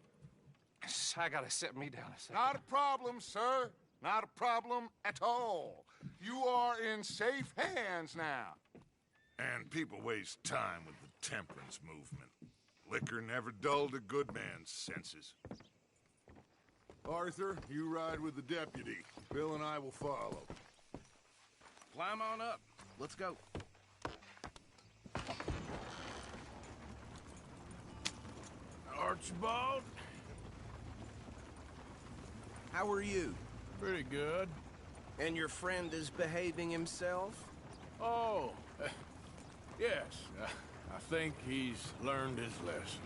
I gotta sit me down a second. Not a problem, sir. Not a problem at all. You are in safe hands now. And people waste time with the temperance movement. Liquor never dulled a good man's senses. Arthur, you ride with the deputy. Bill and I will follow. Climb on up. Let's go. Archibald? How are you? Pretty good. And your friend is behaving himself? Oh, yes. I think he's learned his lesson.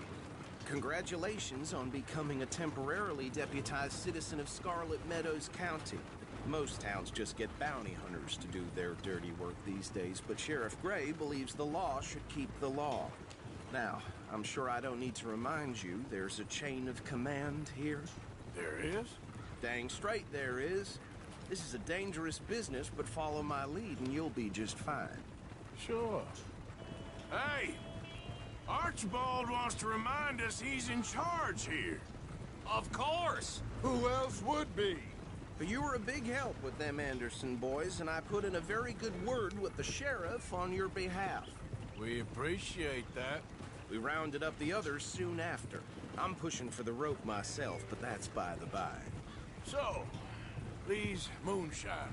Congratulations on becoming a temporarily deputized citizen of Scarlet Meadows County. Most towns just get bounty hunters to do their dirty work these days, but Sheriff Gray believes the law should keep the law. Now, I'm sure I don't need to remind you there's a chain of command here. There is? Dang straight there is. This is a dangerous business, but follow my lead and you'll be just fine. Sure. Hey! Archibald wants to remind us he's in charge here. Of course! Who else would be? But you were a big help with them Anderson boys, and I put in a very good word with the sheriff on your behalf. We appreciate that. We rounded up the others soon after. I'm pushing for the rope myself, but that's by the by. So, these moonshiners.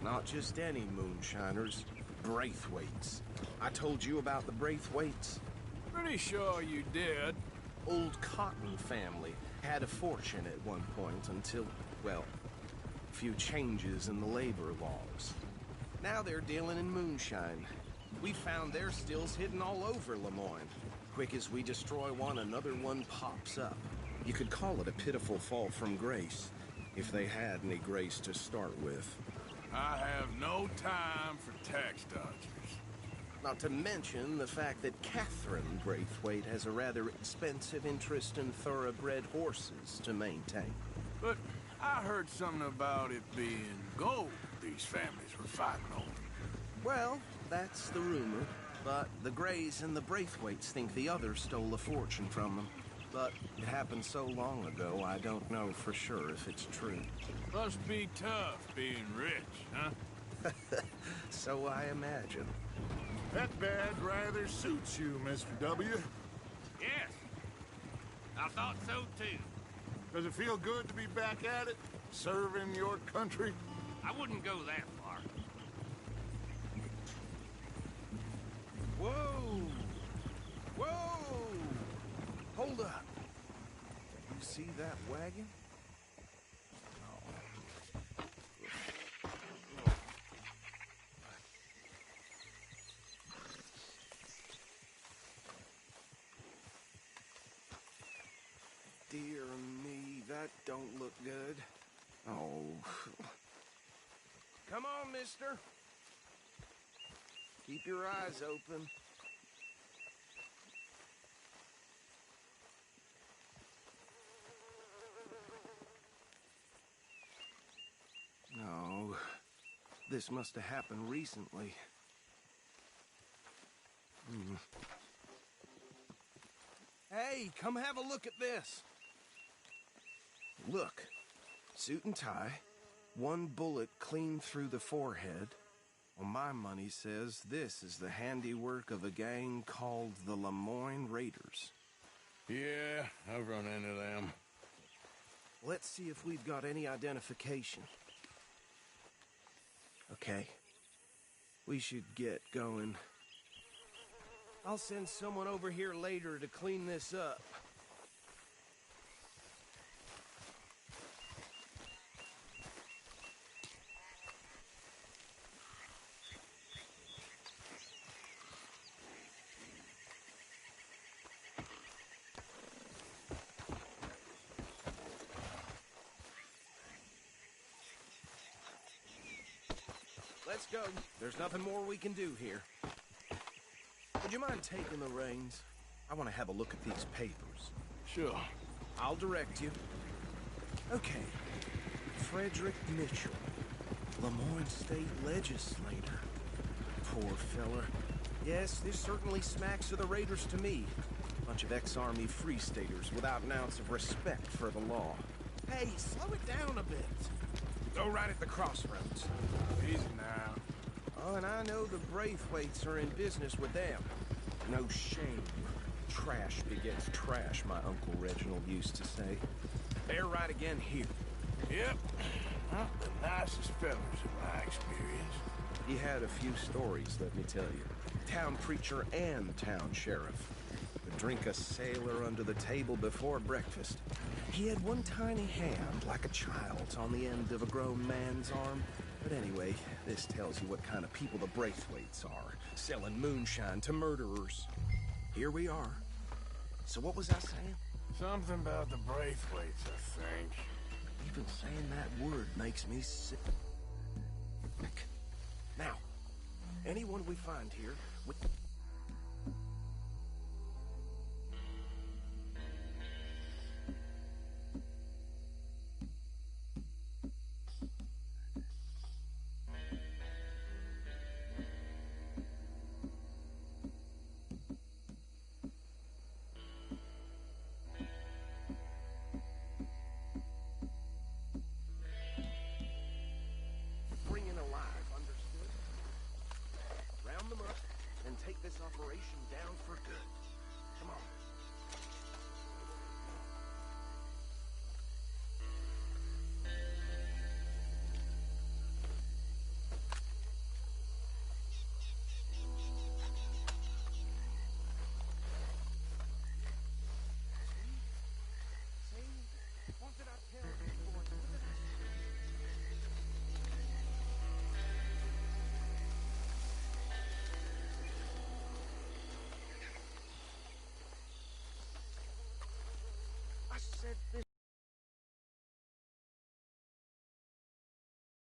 Not just any moonshiners, Braithwaites. I told you about the Braithwaites? Pretty sure you did. Old Cotton family had a fortune at one point until, well, a few changes in the labor laws. Now they're dealing in moonshine. We found their stills hidden all over Lemoyne. Quick as we destroy one, another one pops up. You could call it a pitiful fall from grace, if they had any grace to start with. I have no time for tax dodgers. Not to mention the fact that Catherine Braithwaite has a rather expensive interest in thoroughbred horses to maintain. But I heard something about it being gold these families were fighting over. Well, that's the rumor. But the Greys and the Braithwaites think the others stole a fortune from them. But it happened so long ago, I don't know for sure if it's true. Must be tough being rich, huh? So I imagine. That badge rather suits you, Mr. W. Yes. I thought so, too. Does it feel good to be back at it? Serving your country? I wouldn't go that far. Whoa! Whoa! Hold up. You see that wagon? Dear me, that don't look good. Oh. Come on, mister. Keep your eyes open. No. This must have happened recently. Hey, come have a look at this. Look. Suit and tie. One bullet clean through the forehead. Well, my money says this is the handiwork of a gang called the Lemoyne Raiders. Yeah, I've run into them. Let's see if we've got any identification. Okay. We should get going. I'll send someone over here later to clean this up. Let's go. There's nothing more we can do here. Would you mind taking the reins? I want to have a look at these papers. Sure. I'll direct you. Okay. Frederick Mitchell, Lemoyne State Legislator. Poor feller. Yes, this certainly smacks of the Raiders to me. Bunch of ex-Army Free Staters without an ounce of respect for the law. Hey, slow it down a bit. Go right at the crossroads. Easy now. Oh, and I know the Braithwaites are in business with them. No shame. Trash begets trash, my Uncle Reginald used to say. They're right again here. Yep. Not the nicest fellas in my experience. He had a few stories, let me tell you. Town preacher and town sheriff. Would drink a sailor under the table before breakfast. He had one tiny hand, like a child's, on the end of a grown man's arm. But anyway, this tells you what kind of people the Braithwaites are, selling moonshine to murderers. Here we are. So what was I saying? Something about the Braithwaites, I think. Even saying that word makes me sick. Now, anyone we find here...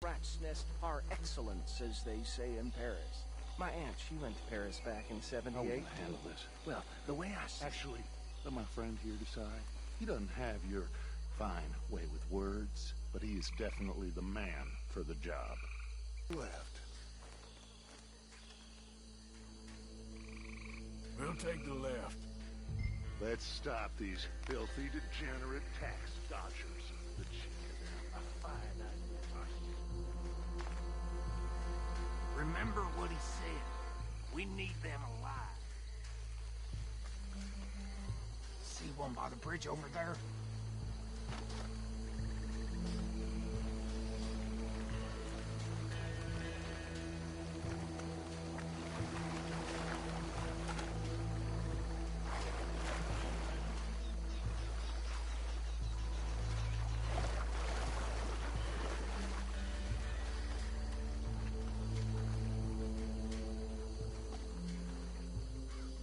Rat's nest par excellence, as they say in Paris. My aunt, she went to Paris back in '78. How will I handle this? Well, the way I see Actually, let my friend here decide. He doesn't have your fine way with words, but he is definitely the man for the job. Left. We'll take the left. Let's stop these filthy, degenerate tax dodgers. The chicken. A fine idea. Remember what he said. We need them alive. See one by the bridge over there?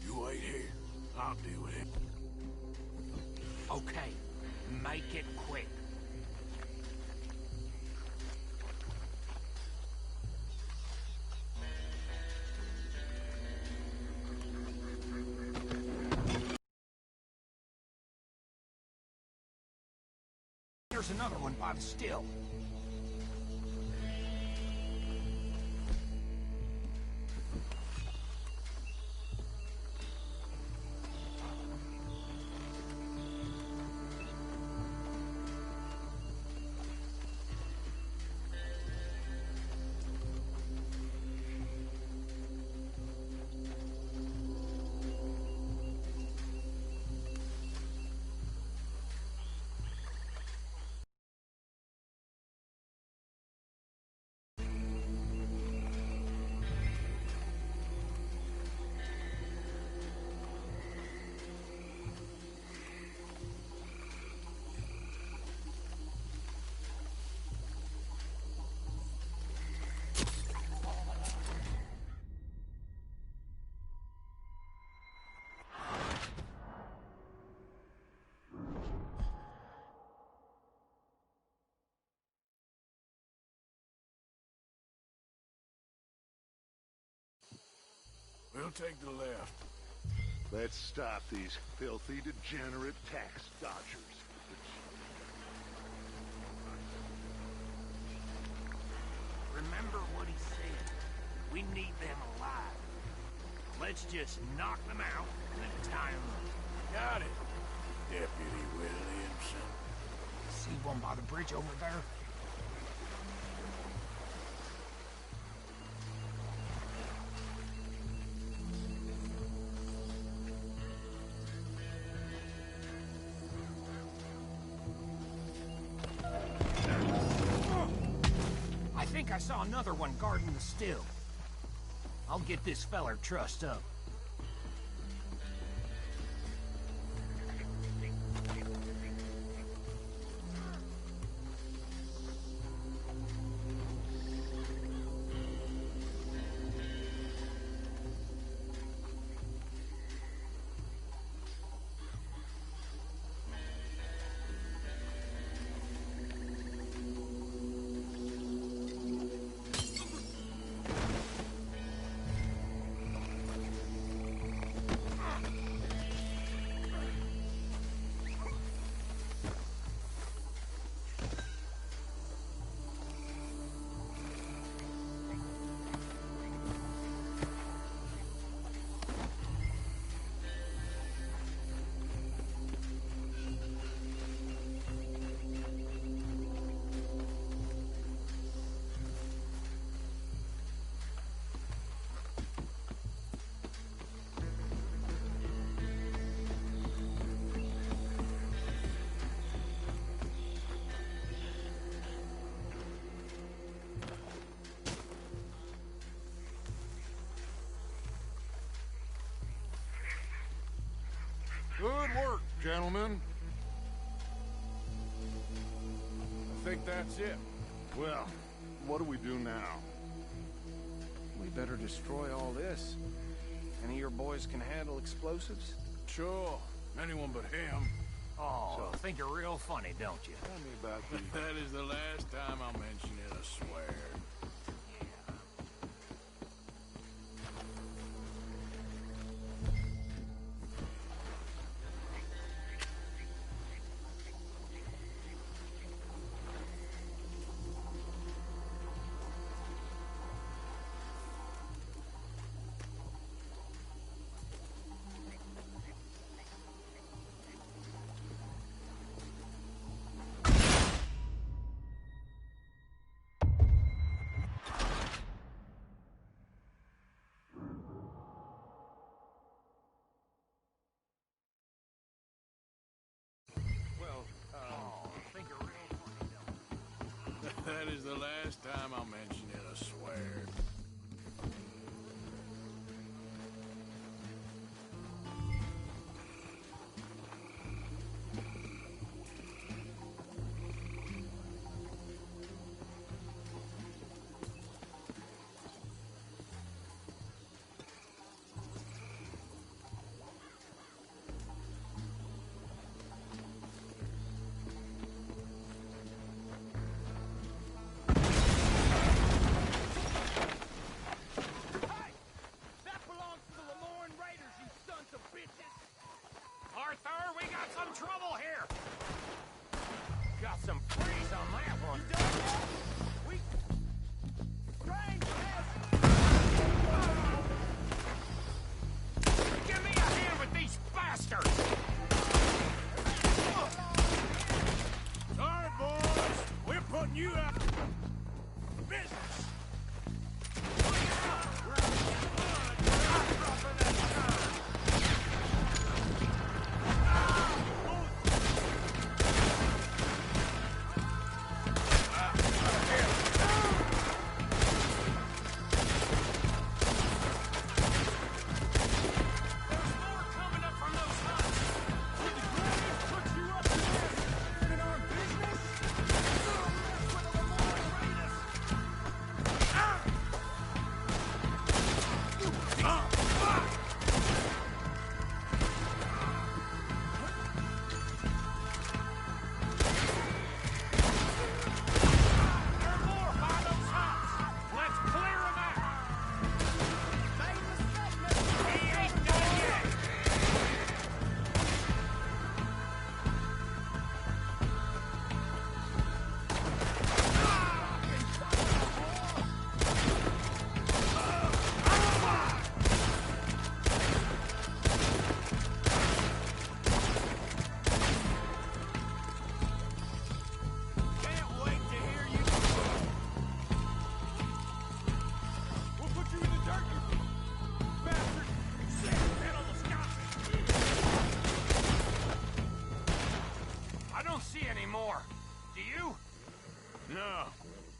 You wait here. I'll deal with it. Okay, make it quick. There's another one by the still. We'll take the left. Let's stop these filthy, degenerate tax dodgers. Remember what he said. We need them alive. Let's just knock them out and then tie them up. Got it, Deputy Williamson. See one by the bridge over there? I think I saw another one guarding the still. I'll get this feller trussed up. Good work, gentlemen. I think that's it. Well, what do we do now? We better destroy all this. Any of your boys can handle explosives? Sure. Anyone but him. Oh, think you're real funny, don't you? Tell me about the... That is the last time I'll mention it, I swear. That is the last time I'll mention it, I swear. Trouble here! Got some freeze on that one. You done yet? We... Rain, give me a hand with these bastards! Sorry, boys. We're putting you out of business.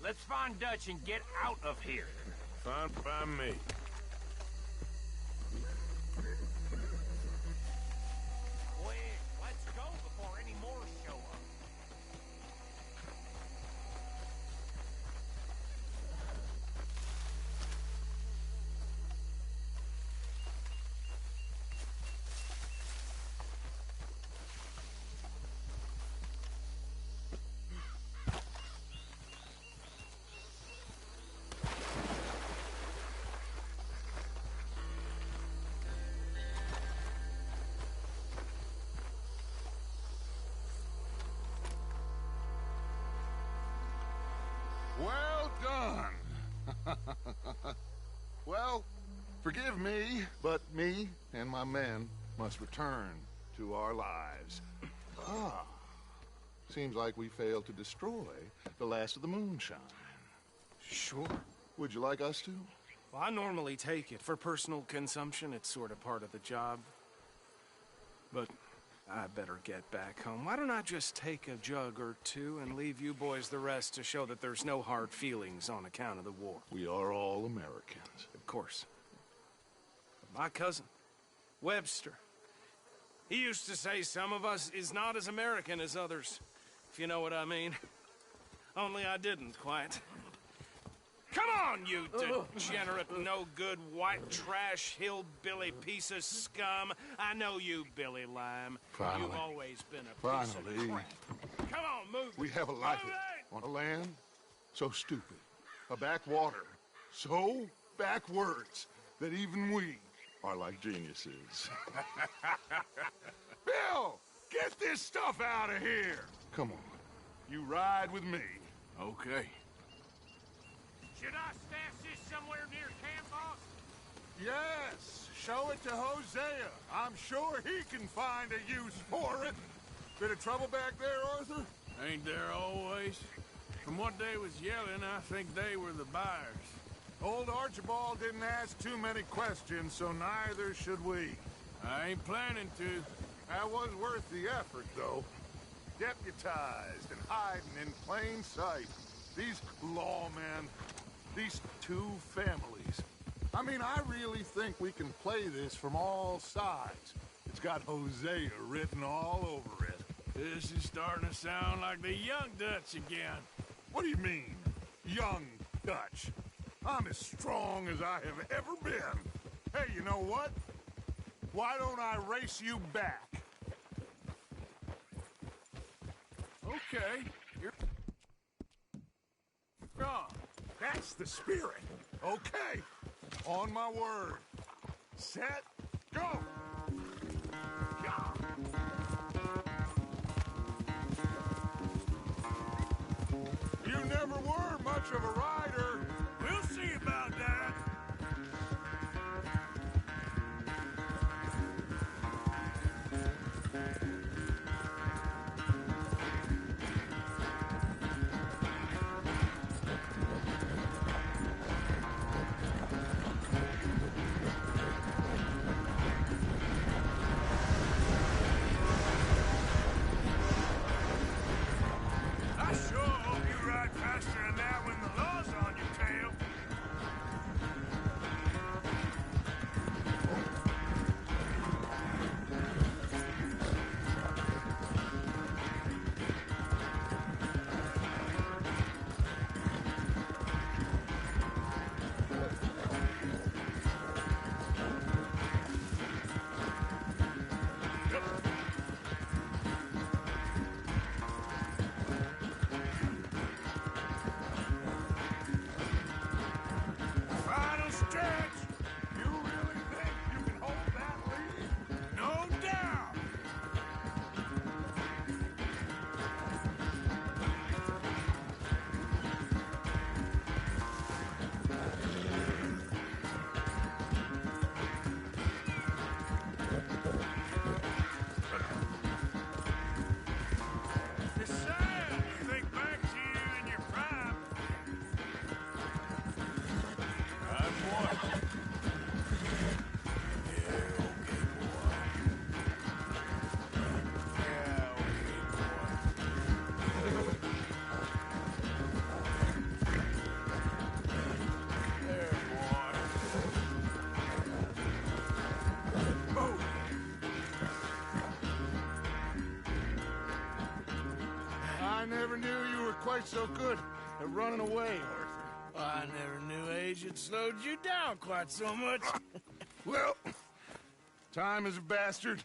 Let's find Dutch and get out of here. Fine by me. Quick, let's go before any more show up. Well done. Well, forgive me, but me and my men must return to our lives. Seems like we failed to destroy the last of the moonshine. Sure. Would you like us to? Well, I normally take it. For personal consumption, it's sort of part of the job. But I better get back home. Why don't I just take a jug or two and leave you boys the rest to show that there's no hard feelings on account of the war? We are all Americans. Of course. My cousin, Webster, he used to say some of us is not as American as others, if you know what I mean. Only I didn't quite. Come on, you degenerate, no-good, white trash, hillbilly piece of scum. I know you, Billy Lime. Finally. You've always been a piece of crap. Come on, move. We have a life on the land so stupid, a backwater so backwards that even we are like geniuses. Bill, get this stuff out of here! Come on, you ride with me. Okay. Should I stash this somewhere near camp, boss? Yes, show it to Hosea. I'm sure he can find a use for it. Bit of trouble back there, Arthur? Ain't there always? From what they was yelling, I think they were the buyers. Old Archibald didn't ask too many questions, so neither should we. I ain't planning to. That was worth the effort, though. Deputized and hiding in plain sight. These lawmen, these two families. I mean, I really think we can play this from all sides. It's got Hosea written all over it. This is starting to sound like the Young Dutch again. What do you mean, Young Dutch? I'm as strong as I have ever been. Hey, you know what? Why don't I race you back? Okay, you're wrong. That's the spirit. Okay, on my word. Set, go! Yeah. You never were much of a rider. We'll see about that. I sure hope you ride faster than that when the law's on your tail. Final stretch! You really think you can hold that lead? No doubt! It's sad when you think back to you in your prime. I've won. I never knew you were quite so good at running away, Arthur. I never knew age had slowed you down quite so much. Well, time is a bastard.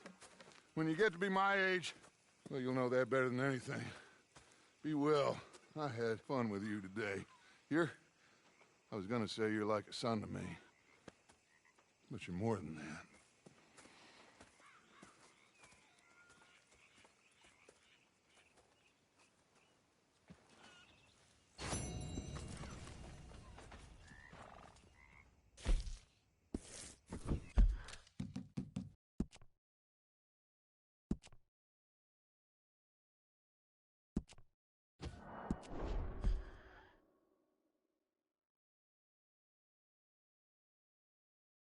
When you get to be my age, well, you'll know that better than anything. Be well. I had fun with you today. I was gonna say you're like a son to me. But you're more than that.